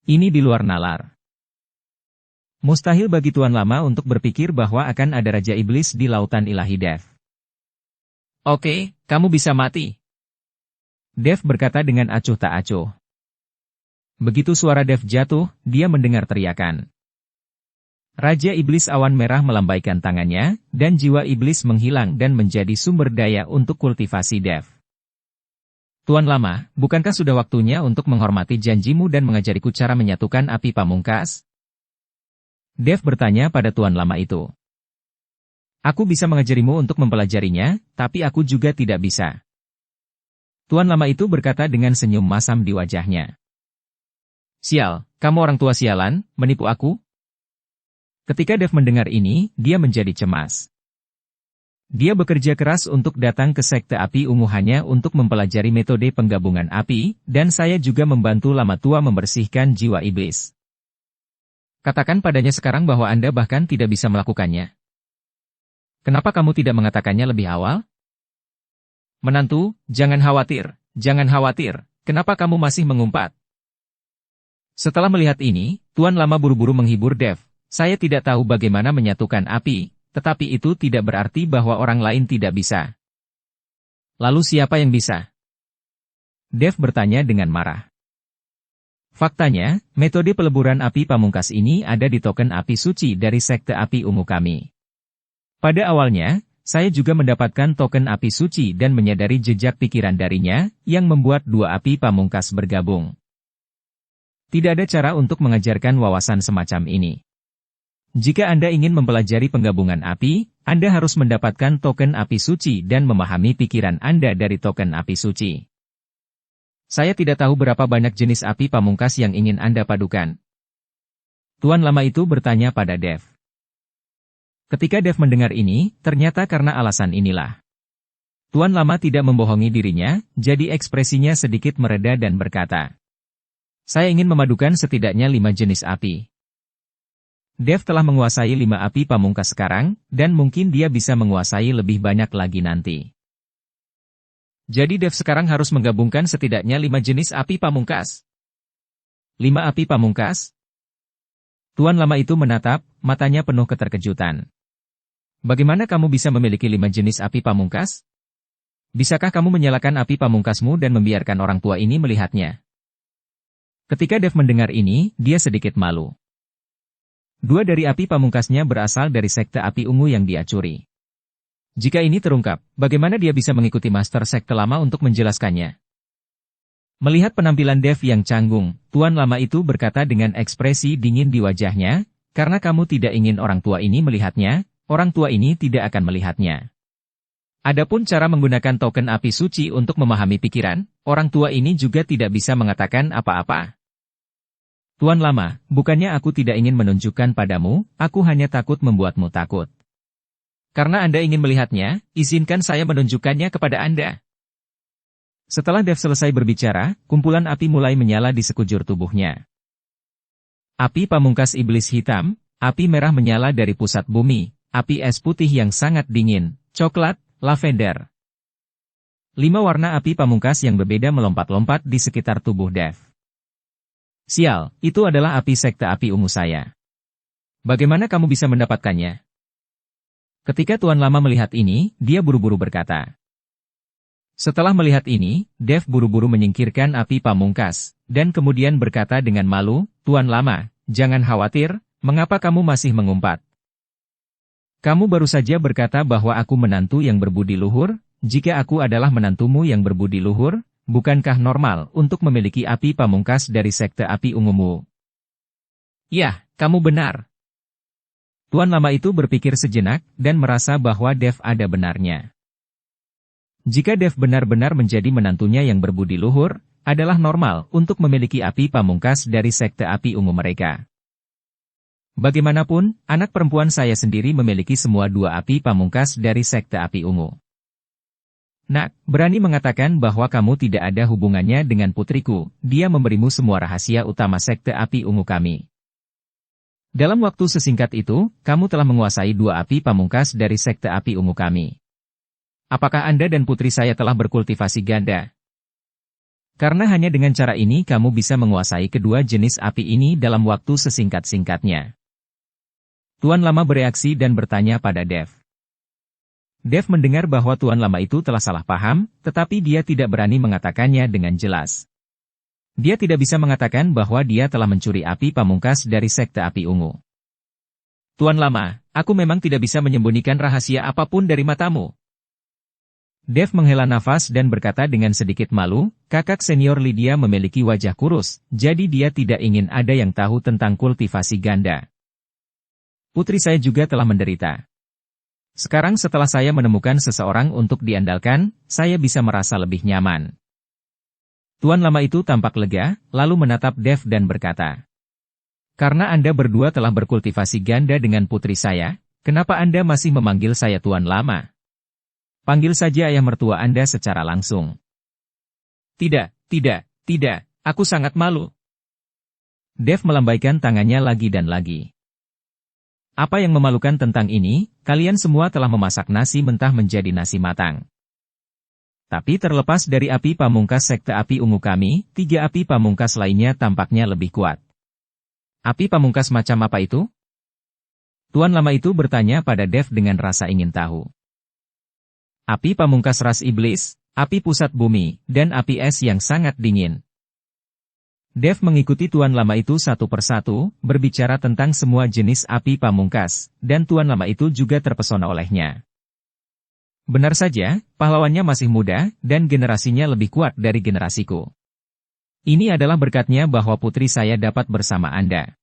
Ini di luar nalar. Mustahil bagi Tuan lama untuk berpikir bahwa akan ada Raja Iblis di lautan ilahi Dev. Oke, kamu bisa mati. Dev berkata dengan acuh tak acuh. Begitu suara Dev jatuh, dia mendengar teriakan. Raja Iblis Awan Merah melambaikan tangannya, dan jiwa iblis menghilang dan menjadi sumber daya untuk kultivasi Dev. Tuan lama, bukankah sudah waktunya untuk menghormati janjimu dan mengajariku cara menyatukan api pamungkas? Dev bertanya pada Tuan lama itu. Aku bisa mengajarimu untuk mempelajarinya, tapi aku juga tidak bisa. Tuan lama itu berkata dengan senyum masam di wajahnya. Sial, kamu orang tua sialan, menipu aku? Ketika Dev mendengar ini, dia menjadi cemas. Dia bekerja keras untuk datang ke Sekte Api Ungu hanya untuk mempelajari metode penggabungan api, dan saya juga membantu lama tua membersihkan jiwa iblis. Katakan padanya sekarang bahwa Anda bahkan tidak bisa melakukannya. Kenapa kamu tidak mengatakannya lebih awal? Menantu, jangan khawatir, kenapa kamu masih mengumpat? Setelah melihat ini, Tuan lama buru-buru menghibur Dev. Saya tidak tahu bagaimana menyatukan api, tetapi itu tidak berarti bahwa orang lain tidak bisa. Lalu siapa yang bisa? Dev bertanya dengan marah. Faktanya, metode peleburan api pamungkas ini ada di token api suci dari Sekte Api Ungu kami. Pada awalnya, saya juga mendapatkan token api suci dan menyadari jejak pikiran darinya, yang membuat dua api pamungkas bergabung. Tidak ada cara untuk mengajarkan wawasan semacam ini. Jika Anda ingin mempelajari penggabungan api, Anda harus mendapatkan token api suci dan memahami pikiran Anda dari token api suci. Saya tidak tahu berapa banyak jenis api pamungkas yang ingin Anda padukan. Tuan lama itu bertanya pada Dev. Ketika Dev mendengar ini, ternyata karena alasan inilah. Tuan lama tidak membohongi dirinya, jadi ekspresinya sedikit mereda dan berkata, saya ingin memadukan setidaknya 5 jenis api. Dev telah menguasai 5 api pamungkas sekarang, dan mungkin dia bisa menguasai lebih banyak lagi nanti. Jadi Dev sekarang harus menggabungkan setidaknya 5 jenis api pamungkas. 5 api pamungkas? Tuan lama itu menatap, matanya penuh keterkejutan. Bagaimana kamu bisa memiliki 5 jenis api pamungkas? Bisakah kamu menyalakan api pamungkasmu dan membiarkan orang tua ini melihatnya? Ketika Dev mendengar ini, dia sedikit malu. 2 dari api pamungkasnya berasal dari Sekte Api Ungu yang dia curi. Jika ini terungkap, bagaimana dia bisa mengikuti Master Sekte Lama untuk menjelaskannya? Melihat penampilan Dev yang canggung, Tuan lama itu berkata dengan ekspresi dingin di wajahnya, karena kamu tidak ingin orang tua ini melihatnya, orang tua ini tidak akan melihatnya. Adapun cara menggunakan token api suci untuk memahami pikiran, orang tua ini juga tidak bisa mengatakan apa-apa. Tuan lama, bukannya aku tidak ingin menunjukkan padamu, aku hanya takut membuatmu takut. Karena Anda ingin melihatnya, izinkan saya menunjukkannya kepada Anda. Setelah Dev selesai berbicara, kumpulan api mulai menyala di sekujur tubuhnya. Api pamungkas iblis hitam, api merah menyala dari pusat bumi, api es putih yang sangat dingin, coklat, lavender. 5 warna api pamungkas yang berbeda melompat-lompat di sekitar tubuh Dev. Sial, itu adalah api Sekte Api Ungu saya. Bagaimana kamu bisa mendapatkannya? Ketika Tuan lama melihat ini, dia buru-buru berkata. Setelah melihat ini, Dev buru-buru menyingkirkan api pamungkas, dan kemudian berkata dengan malu, Tuan lama, jangan khawatir, mengapa kamu masih mengumpat? Kamu baru saja berkata bahwa aku menantu yang berbudi luhur, jika aku adalah menantumu yang berbudi luhur, bukankah normal untuk memiliki api pamungkas dari Sekte Api Ungumu? Ya, kamu benar. Tuan lama itu berpikir sejenak, dan merasa bahwa Dev ada benarnya. Jika Dev benar-benar menjadi menantunya yang berbudi luhur, adalah normal untuk memiliki api pamungkas dari Sekte Api Ungu mereka. Bagaimanapun, anak perempuan saya sendiri memiliki semua 2 api pamungkas dari Sekte Api Ungu. Nak, berani mengatakan bahwa kamu tidak ada hubungannya dengan putriku, dia memberimu semua rahasia utama Sekte Api Ungu kami. Dalam waktu sesingkat itu, kamu telah menguasai dua api pamungkas dari sekte api ungu kami. Apakah Anda dan putri saya telah berkultivasi ganda? Karena hanya dengan cara ini kamu bisa menguasai kedua jenis api ini dalam waktu sesingkat-singkatnya. Tuan Lama bereaksi dan bertanya pada Dev. Dev mendengar bahwa Tuan Lama itu telah salah paham, tetapi dia tidak berani mengatakannya dengan jelas. Dia tidak bisa mengatakan bahwa dia telah mencuri api pamungkas dari sekte api ungu. Tuan Lama, aku memang tidak bisa menyembunyikan rahasia apapun dari matamu. Dev menghela nafas dan berkata dengan sedikit malu, kakak senior Lydia memiliki wajah kurus, jadi dia tidak ingin ada yang tahu tentang kultivasi ganda. Putri saya juga telah menderita. Sekarang setelah saya menemukan seseorang untuk diandalkan, saya bisa merasa lebih nyaman. Tuan Lama itu tampak lega, lalu menatap Dev dan berkata, karena Anda berdua telah berkultivasi ganda dengan putri saya, kenapa Anda masih memanggil saya Tuan Lama? Panggil saja ayah mertua Anda secara langsung. Tidak, aku sangat malu. Dev melambaikan tangannya lagi dan lagi. Apa yang memalukan tentang ini, kalian semua telah memasak nasi mentah menjadi nasi matang. Tapi terlepas dari api pamungkas sekte api ungu kami, 3 api pamungkas lainnya tampaknya lebih kuat. Api pamungkas macam apa itu? Tuan Lama itu bertanya pada Dev dengan rasa ingin tahu. Api pamungkas ras iblis, api pusat bumi, dan api es yang sangat dingin. Dev mengikuti Tuan Lama itu satu persatu, berbicara tentang semua jenis api pamungkas, dan Tuan Lama itu juga terpesona olehnya. Benar saja, pahlawannya masih muda, dan generasinya lebih kuat dari generasiku. Ini adalah berkatnya bahwa putri saya dapat bersama Anda.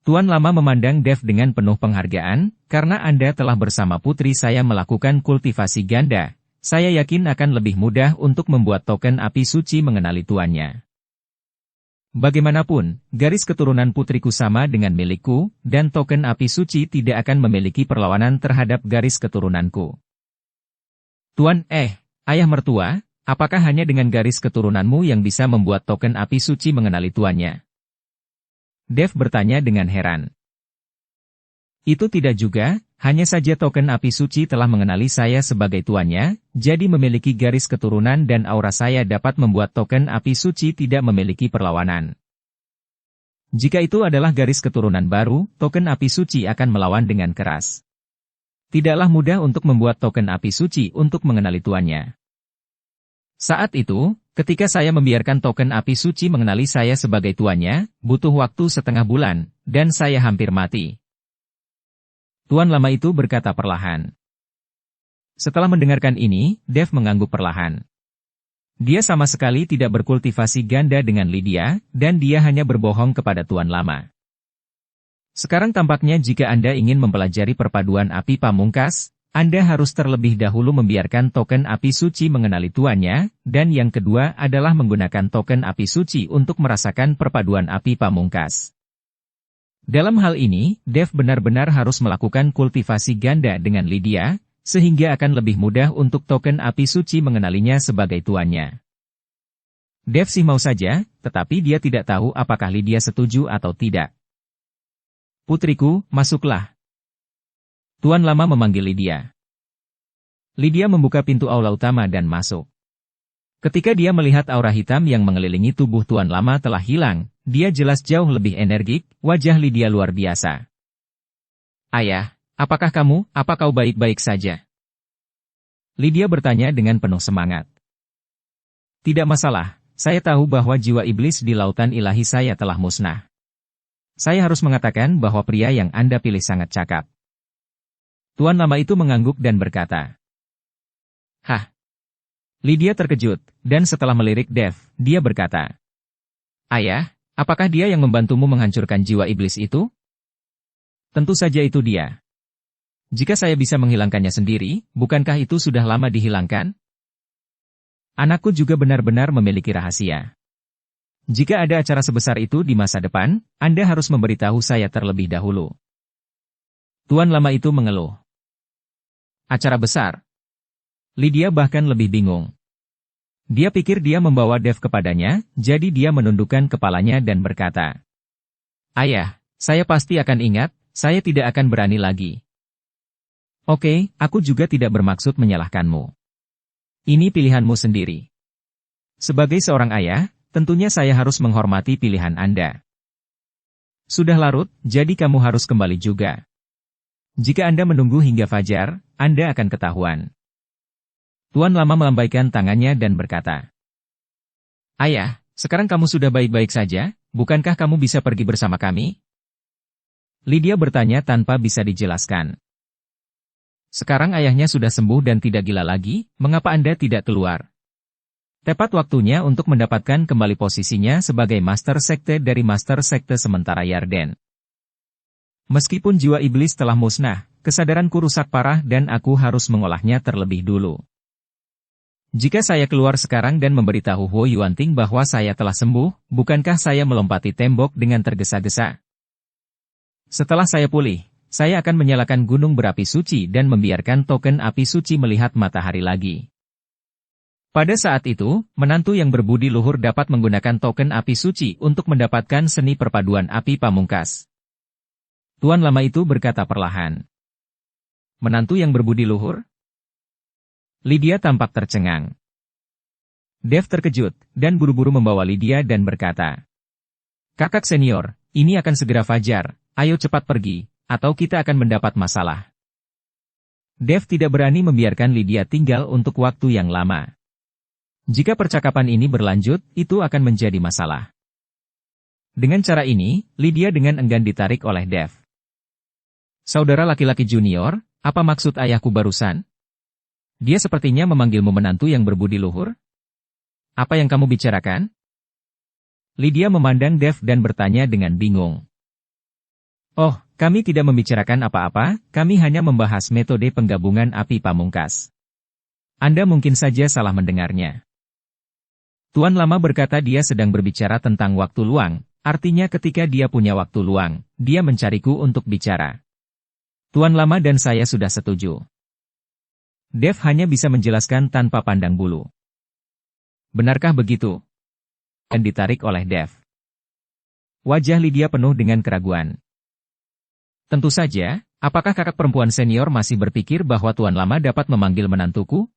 Tuan Lama memandang Dev dengan penuh penghargaan, karena Anda telah bersama putri saya melakukan kultivasi ganda, saya yakin akan lebih mudah untuk membuat token api suci mengenali tuannya. Bagaimanapun, garis keturunan putriku sama dengan milikku, dan token api suci tidak akan memiliki perlawanan terhadap garis keturunanku. Tuan, ayah mertua, apakah hanya dengan garis keturunanmu yang bisa membuat token api suci mengenali tuannya? Dev bertanya dengan heran. Itu tidak juga, hanya saja token api suci telah mengenali saya sebagai tuannya, jadi memiliki garis keturunan dan aura saya dapat membuat token api suci tidak memiliki perlawanan. Jika itu adalah garis keturunan baru, token api suci akan melawan dengan keras. Tidaklah mudah untuk membuat token api suci untuk mengenali tuannya. Saat itu, ketika saya membiarkan token api suci mengenali saya sebagai tuannya, butuh waktu setengah bulan, dan saya hampir mati. Tuan Lama itu berkata perlahan. Setelah mendengarkan ini, Dev mengangguk perlahan. Dia sama sekali tidak berkultivasi ganda dengan Lydia, dan dia hanya berbohong kepada Tuan Lama. Sekarang tampaknya jika Anda ingin mempelajari perpaduan api pamungkas, Anda harus terlebih dahulu membiarkan token api suci mengenali tuannya, dan yang kedua adalah menggunakan token api suci untuk merasakan perpaduan api pamungkas. Dalam hal ini, Dev benar-benar harus melakukan kultivasi ganda dengan Lydia, sehingga akan lebih mudah untuk token api suci mengenalinya sebagai tuannya. Dev sih mau saja, tetapi dia tidak tahu apakah Lydia setuju atau tidak. Putriku, masuklah. Tuan Lama memanggil Lydia. Lydia membuka pintu aula utama dan masuk. Ketika dia melihat aura hitam yang mengelilingi tubuh Tuan Lama telah hilang, dia jelas jauh lebih energik, wajah Lydia luar biasa. Ayah, apakah kau baik-baik saja? Lydia bertanya dengan penuh semangat. Tidak masalah, saya tahu bahwa jiwa iblis di lautan ilahi saya telah musnah. Saya harus mengatakan bahwa pria yang Anda pilih sangat cakap. Tuan Lama itu mengangguk dan berkata. Hah? Lydia terkejut, dan setelah melirik Dev, dia berkata. Ayah, apakah dia yang membantumu menghancurkan jiwa iblis itu? Tentu saja itu dia. Jika saya bisa menghilangkannya sendiri, bukankah itu sudah lama dihilangkan? Anakku juga benar-benar memiliki rahasia. Jika ada acara sebesar itu di masa depan, Anda harus memberitahu saya terlebih dahulu. Tuan Lama itu mengeluh. Acara besar? Lydia bahkan lebih bingung. Dia pikir dia membawa Dev kepadanya, jadi dia menundukkan kepalanya dan berkata. Ayah, Saya pasti akan ingat, saya tidak akan berani lagi. Oke, aku juga tidak bermaksud menyalahkanmu. Ini pilihanmu sendiri. Sebagai seorang ayah, tentunya saya harus menghormati pilihan Anda. Sudah larut, jadi kamu harus kembali juga. Jika Anda menunggu hingga fajar, Anda akan ketahuan. Tuan Lama melambaikan tangannya dan berkata, Ayah, sekarang kamu sudah baik-baik saja, bukankah kamu bisa pergi bersama kami? Lydia bertanya tanpa bisa dijelaskan. Sekarang ayahnya sudah sembuh dan tidak gila lagi, mengapa Anda tidak keluar? Tepat waktunya untuk mendapatkan kembali posisinya sebagai Master Sekte dari Master Sekte sementara Yarden. Meskipun jiwa iblis telah musnah, kesadaranku rusak parah dan aku harus mengolahnya terlebih dulu. Jika saya keluar sekarang dan memberitahu Huo Yuanting bahwa saya telah sembuh, bukankah saya melompati tembok dengan tergesa-gesa? Setelah saya pulih, saya akan menyalakan gunung berapi suci dan membiarkan token api suci melihat matahari lagi. Pada saat itu, menantu yang berbudi luhur dapat menggunakan token api suci untuk mendapatkan seni perpaduan api pamungkas. Tuan Lama itu berkata perlahan. Menantu yang berbudi luhur? Lydia tampak tercengang. Dev terkejut, dan buru-buru membawa Lydia dan berkata, Kakak senior, ini akan segera fajar, ayo cepat pergi, atau kita akan mendapat masalah. Dev tidak berani membiarkan Lydia tinggal untuk waktu yang lama. Jika percakapan ini berlanjut, itu akan menjadi masalah. Dengan cara ini, Lydia dengan enggan ditarik oleh Dev. Saudara laki-laki junior, apa maksud ayahku barusan? Dia sepertinya memanggilmu menantu yang berbudi luhur? Apa yang kamu bicarakan? Lydia memandang Dev dan bertanya dengan bingung. Oh, kami tidak membicarakan apa-apa, kami hanya membahas metode penggabungan api pamungkas. Anda mungkin saja salah mendengarnya. Tuan Lama berkata dia sedang berbicara tentang waktu luang, artinya ketika dia punya waktu luang, dia mencariku untuk bicara. Tuan Lama dan saya sudah setuju. Dev hanya bisa menjelaskan tanpa pandang bulu. Benarkah begitu? Dan ditarik oleh Dev. Wajah Lydia penuh dengan keraguan. Tentu saja, apakah kakak perempuan senior masih berpikir bahwa Tuan Lama dapat memanggil menantuku?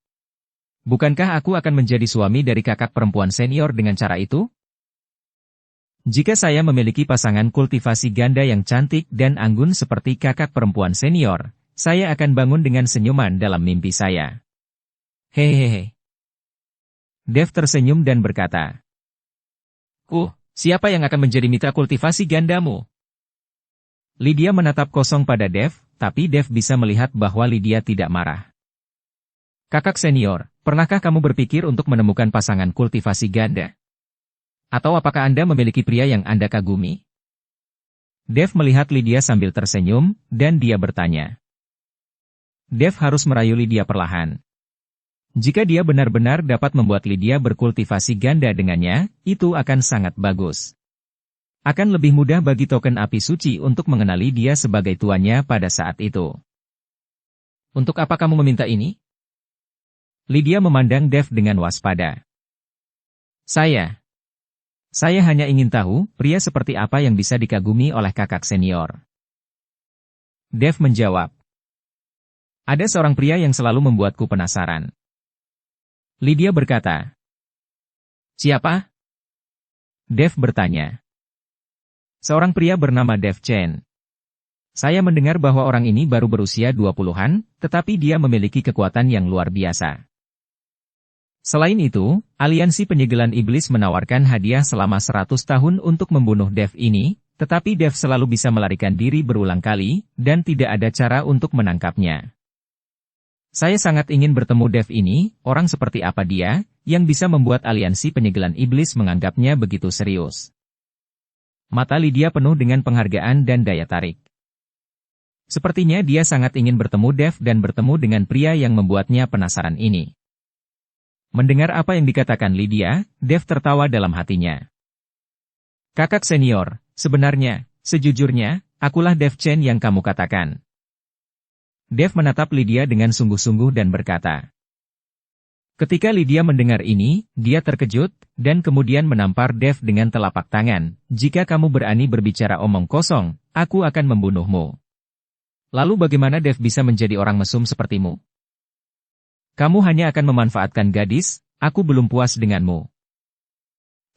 Bukankah aku akan menjadi suami dari kakak perempuan senior dengan cara itu? Jika saya memiliki pasangan kultivasi ganda yang cantik dan anggun seperti kakak perempuan senior, saya akan bangun dengan senyuman dalam mimpi saya. Hehehe. Dev tersenyum dan berkata, siapa yang akan menjadi mitra kultivasi gandamu? Lydia menatap kosong pada Dev, tapi Dev bisa melihat bahwa Lydia tidak marah. Kakak senior, pernahkah kamu berpikir untuk menemukan pasangan kultivasi ganda? Atau apakah Anda memiliki pria yang Anda kagumi? Dev melihat Lydia sambil tersenyum, dan dia bertanya. Dev harus merayu Lydia perlahan. Jika dia benar-benar dapat membuat Lydia berkultivasi ganda dengannya, itu akan sangat bagus. Akan lebih mudah bagi token api suci untuk mengenali dia sebagai tuannya pada saat itu. Untuk apa kamu meminta ini? Lydia memandang Dev dengan waspada. Saya hanya ingin tahu, pria seperti apa yang bisa dikagumi oleh kakak senior. Dev menjawab. Ada seorang pria yang selalu membuatku penasaran. Lydia berkata. Siapa? Dev bertanya. Seorang pria bernama Dev Chen. Saya mendengar bahwa orang ini baru berusia 20-an, tetapi dia memiliki kekuatan yang luar biasa. Selain itu, aliansi penyegelan iblis menawarkan hadiah selama 100 tahun untuk membunuh Dev ini, tetapi Dev selalu bisa melarikan diri berulang kali, dan tidak ada cara untuk menangkapnya. Saya sangat ingin bertemu Dev ini, orang seperti apa dia, yang bisa membuat aliansi penyegelan iblis menganggapnya begitu serius. Mata Lydia penuh dengan penghargaan dan daya tarik. Sepertinya dia sangat ingin bertemu Dev dan bertemu dengan pria yang membuatnya penasaran ini. Mendengar apa yang dikatakan Lydia, Dev tertawa dalam hatinya. Kakak senior, sebenarnya, sejujurnya, akulah Dev Chen yang kamu katakan. Dev menatap Lydia dengan sungguh-sungguh dan berkata. Ketika Lydia mendengar ini, dia terkejut, dan kemudian menampar Dev dengan telapak tangan. Jika kamu berani berbicara omong kosong, aku akan membunuhmu. Lalu bagaimana Dev bisa menjadi orang mesum sepertimu? Kamu hanya akan memanfaatkan gadis, aku belum puas denganmu.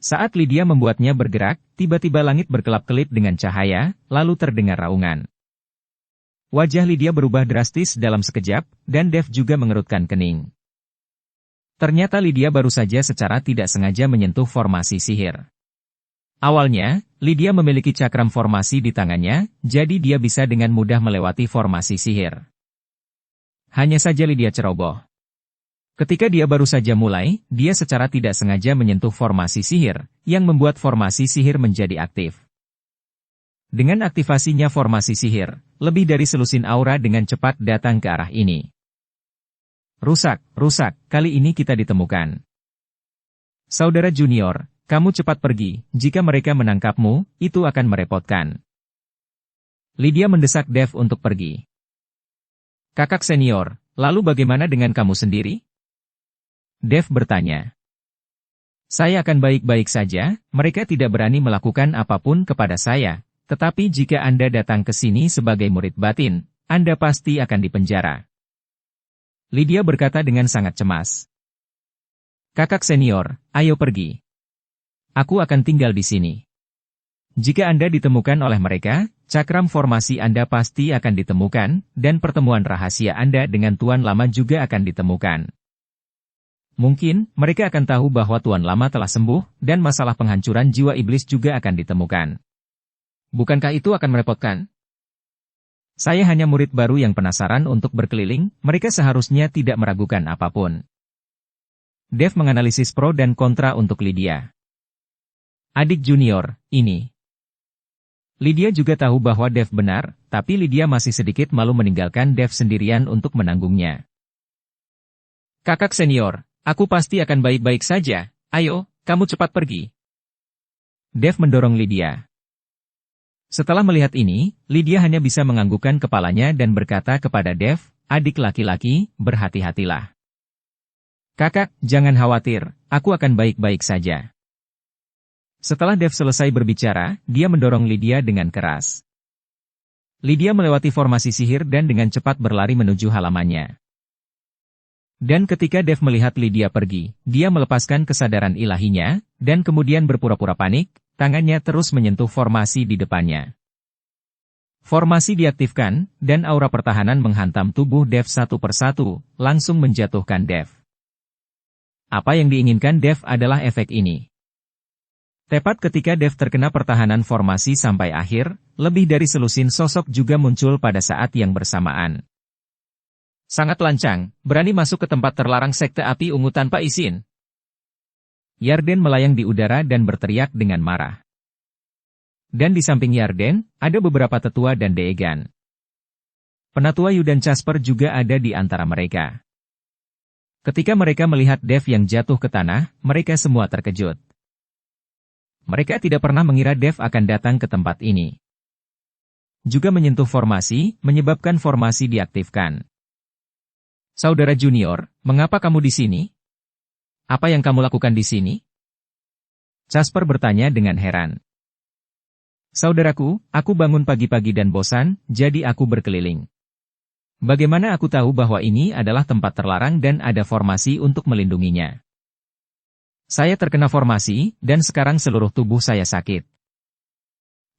Saat Lydia membuatnya bergerak, tiba-tiba langit berkelap-kelip dengan cahaya, lalu terdengar raungan. Wajah Lydia berubah drastis dalam sekejap, dan Dev juga mengerutkan kening. Ternyata Lydia baru saja secara tidak sengaja menyentuh formasi sihir. Awalnya, Lydia memiliki cakram formasi di tangannya, jadi dia bisa dengan mudah melewati formasi sihir. Hanya saja Lydia ceroboh. Ketika dia baru saja mulai, dia secara tidak sengaja menyentuh formasi sihir, yang membuat formasi sihir menjadi aktif. Dengan aktivasinya formasi sihir, lebih dari selusin aura dengan cepat datang ke arah ini. Rusak, kali ini kita ditemukan. Saudara junior, kamu cepat pergi, jika mereka menangkapmu, itu akan merepotkan. Lydia mendesak Dev untuk pergi. Kakak senior, lalu bagaimana dengan kamu sendiri? Dev bertanya. Saya akan baik-baik saja, mereka tidak berani melakukan apapun kepada saya, tetapi jika Anda datang ke sini sebagai murid batin, Anda pasti akan dipenjara. Lydia berkata dengan sangat cemas. Kakak senior, ayo pergi. Aku akan tinggal di sini. Jika Anda ditemukan oleh mereka, cakram formasi Anda pasti akan ditemukan, dan pertemuan rahasia Anda dengan Tuan Lama juga akan ditemukan. Mungkin, mereka akan tahu bahwa Tuan Lama telah sembuh, dan masalah penghancuran jiwa iblis juga akan ditemukan. Bukankah itu akan merepotkan? Saya hanya murid baru yang penasaran untuk berkeliling, mereka seharusnya tidak meragukan apapun. Dev menganalisis pro dan kontra untuk Lydia. Adik junior, ini. Lydia juga tahu bahwa Dev benar, tapi Lydia masih sedikit malu meninggalkan Dev sendirian untuk menanggungnya. Kakak senior, aku pasti akan baik-baik saja, ayo, kamu cepat pergi. Dev mendorong Lydia. Setelah melihat ini, Lydia hanya bisa menganggukkan kepalanya dan berkata kepada Dev, adik laki-laki, berhati-hatilah. Kakak, jangan khawatir, aku akan baik-baik saja. Setelah Dev selesai berbicara, dia mendorong Lydia dengan keras. Lydia melewati formasi sihir dan dengan cepat berlari menuju halamannya. Dan ketika Dev melihat Lydia pergi, dia melepaskan kesadaran ilahinya, dan kemudian berpura-pura panik, tangannya terus menyentuh formasi di depannya. Formasi diaktifkan, dan aura pertahanan menghantam tubuh Dev satu persatu, langsung menjatuhkan Dev. Apa yang diinginkan Dev adalah efek ini. Tepat ketika Dev terkena pertahanan formasi sampai akhir, lebih dari selusin sosok juga muncul pada saat yang bersamaan. Sangat lancang, berani masuk ke tempat terlarang sekte api ungu tanpa izin. Yarden melayang di udara dan berteriak dengan marah. Dan di samping Yarden, ada beberapa tetua dan deegan. Penatua Yu dan Casper juga ada di antara mereka. Ketika mereka melihat Dev yang jatuh ke tanah, mereka semua terkejut. Mereka tidak pernah mengira Dev akan datang ke tempat ini. Juga menyentuh formasi, menyebabkan formasi diaktifkan. Saudara junior, mengapa kamu di sini? Apa yang kamu lakukan di sini? Casper bertanya dengan heran. Saudaraku, aku bangun pagi-pagi dan bosan, jadi aku berkeliling. Bagaimana aku tahu bahwa ini adalah tempat terlarang dan ada formasi untuk melindunginya? Saya terkena formasi, dan sekarang seluruh tubuh saya sakit.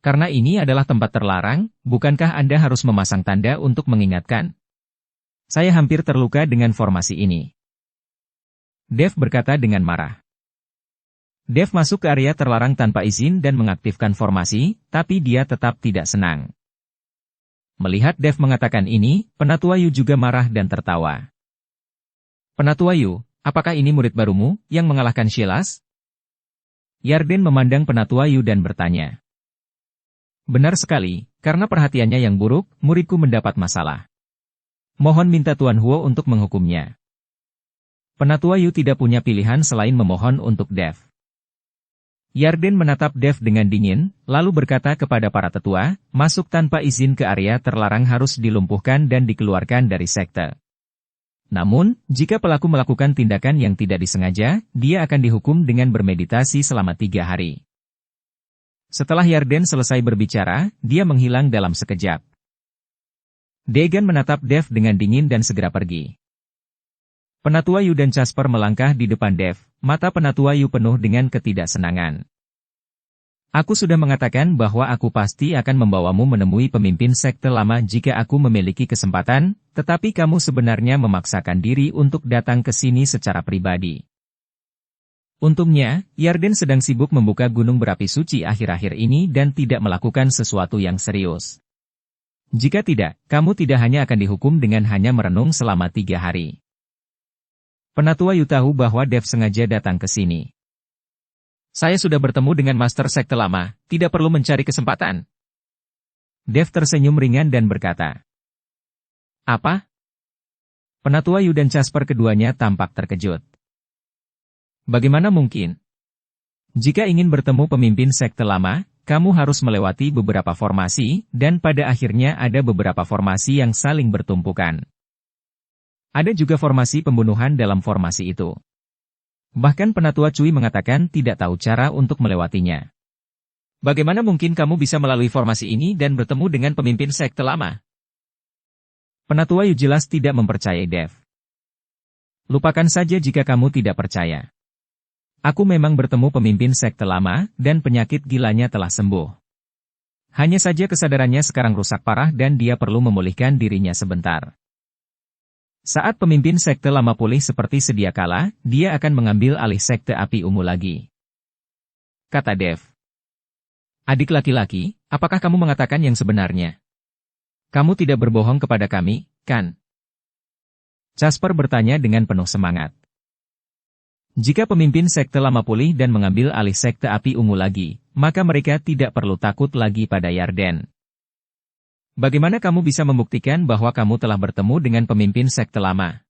Karena ini adalah tempat terlarang, bukankah Anda harus memasang tanda untuk mengingatkan? Saya hampir terluka dengan formasi ini. Dev berkata dengan marah. Dev masuk ke area terlarang tanpa izin dan mengaktifkan formasi, tapi dia tetap tidak senang. Melihat Dev mengatakan ini, Penatua Yu juga marah dan tertawa. Penatua Yu, apakah ini murid barumu, yang mengalahkan Silas? Yarden memandang Penatua Yu dan bertanya. Benar sekali, karena perhatiannya yang buruk, muridku mendapat masalah. Mohon minta Tuan Huo untuk menghukumnya. Penatua Yu tidak punya pilihan selain memohon untuk Dev. Yarden menatap Dev dengan dingin, lalu berkata kepada para tetua, masuk tanpa izin ke area terlarang harus dilumpuhkan dan dikeluarkan dari sekte. Namun, jika pelaku melakukan tindakan yang tidak disengaja, dia akan dihukum dengan bermeditasi selama 3 hari. Setelah Yarden selesai berbicara, dia menghilang dalam sekejap. Degan menatap Dev dengan dingin dan segera pergi. Penatua Yu dan Casper melangkah di depan Dev, mata Penatua Yu penuh dengan ketidaksenangan. Aku sudah mengatakan bahwa aku pasti akan membawamu menemui pemimpin sekte lama jika aku memiliki kesempatan, tetapi kamu sebenarnya memaksakan diri untuk datang ke sini secara pribadi. Untungnya, Yarden sedang sibuk membuka gunung berapi suci akhir-akhir ini dan tidak melakukan sesuatu yang serius. Jika tidak, kamu tidak hanya akan dihukum dengan hanya merenung selama 3 hari. Penatua Yu tahu bahwa Dev sengaja datang ke sini. Saya sudah bertemu dengan Master Sekte Lama, tidak perlu mencari kesempatan. Dev tersenyum ringan dan berkata. Apa? Penatua Yu dan Casper keduanya tampak terkejut. Bagaimana mungkin? Jika ingin bertemu pemimpin Sekte Lama, kamu harus melewati beberapa formasi, dan pada akhirnya ada beberapa formasi yang saling bertumpukan. Ada juga formasi pembunuhan dalam formasi itu. Bahkan Penatua Cui mengatakan tidak tahu cara untuk melewatinya. Bagaimana mungkin kamu bisa melalui formasi ini dan bertemu dengan pemimpin sekte lama? Penatua Yu jelas tidak mempercayai Dev. Lupakan saja jika kamu tidak percaya. Aku memang bertemu pemimpin sekte lama, dan penyakit gilanya telah sembuh. Hanya saja kesadarannya sekarang rusak parah dan dia perlu memulihkan dirinya sebentar. Saat pemimpin sekte lama pulih seperti sedia kala, dia akan mengambil alih sekte api ungu lagi. Kata Dev. Adik laki-laki, apakah kamu mengatakan yang sebenarnya? Kamu tidak berbohong kepada kami, kan? Casper bertanya dengan penuh semangat. Jika pemimpin sekte lama pulih dan mengambil alih sekte api ungu lagi, maka mereka tidak perlu takut lagi pada Yarden. Bagaimana kamu bisa membuktikan bahwa kamu telah bertemu dengan pemimpin sekte lama?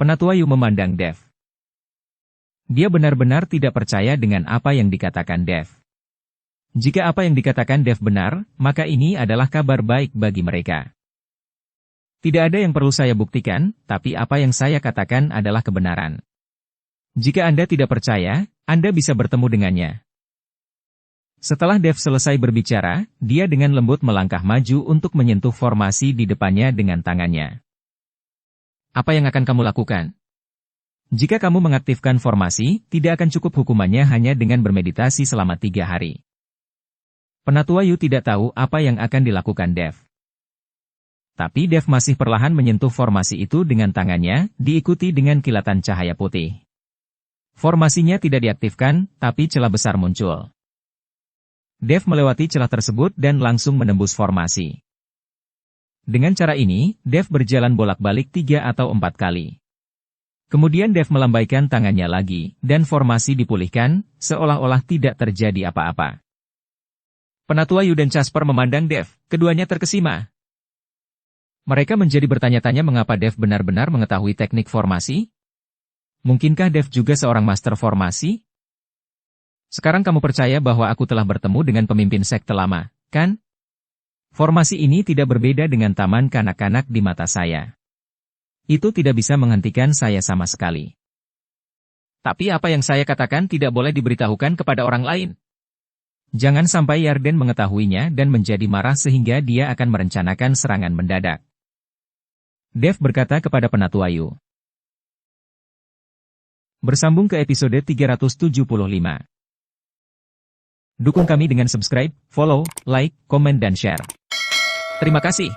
Penatua Yu memandang Dev. Dia benar-benar tidak percaya dengan apa yang dikatakan Dev. Jika apa yang dikatakan Dev benar, maka ini adalah kabar baik bagi mereka. Tidak ada yang perlu saya buktikan, tapi apa yang saya katakan adalah kebenaran. Jika Anda tidak percaya, Anda bisa bertemu dengannya. Setelah Dev selesai berbicara, dia dengan lembut melangkah maju untuk menyentuh formasi di depannya dengan tangannya. Apa yang akan kamu lakukan? Jika kamu mengaktifkan formasi, tidak akan cukup hukumannya hanya dengan bermeditasi selama 3 hari. Penatua Yu tidak tahu apa yang akan dilakukan Dev. Tapi Dev masih perlahan menyentuh formasi itu dengan tangannya, diikuti dengan kilatan cahaya putih. Formasinya tidak diaktifkan, tapi celah besar muncul. Dev melewati celah tersebut dan langsung menembus formasi. Dengan cara ini, Dev berjalan bolak-balik 3 atau 4 kali. Kemudian Dev melambaikan tangannya lagi, dan formasi dipulihkan, seolah-olah tidak terjadi apa-apa. Penatua Yu dan Casper memandang Dev, keduanya terkesima. Mereka menjadi bertanya-tanya mengapa Dev benar-benar mengetahui teknik formasi? Mungkinkah Dev juga seorang master formasi? Sekarang kamu percaya bahwa aku telah bertemu dengan pemimpin sekte lama, kan? Formasi ini tidak berbeda dengan taman kanak-kanak di mata saya. Itu tidak bisa menghentikan saya sama sekali. Tapi apa yang saya katakan tidak boleh diberitahukan kepada orang lain. Jangan sampai Yarden mengetahuinya dan menjadi marah sehingga dia akan merencanakan serangan mendadak. Dev berkata kepada Penatua Yu. Bersambung ke episode 375. Dukung kami dengan subscribe, follow, like, komen dan share. Terima kasih.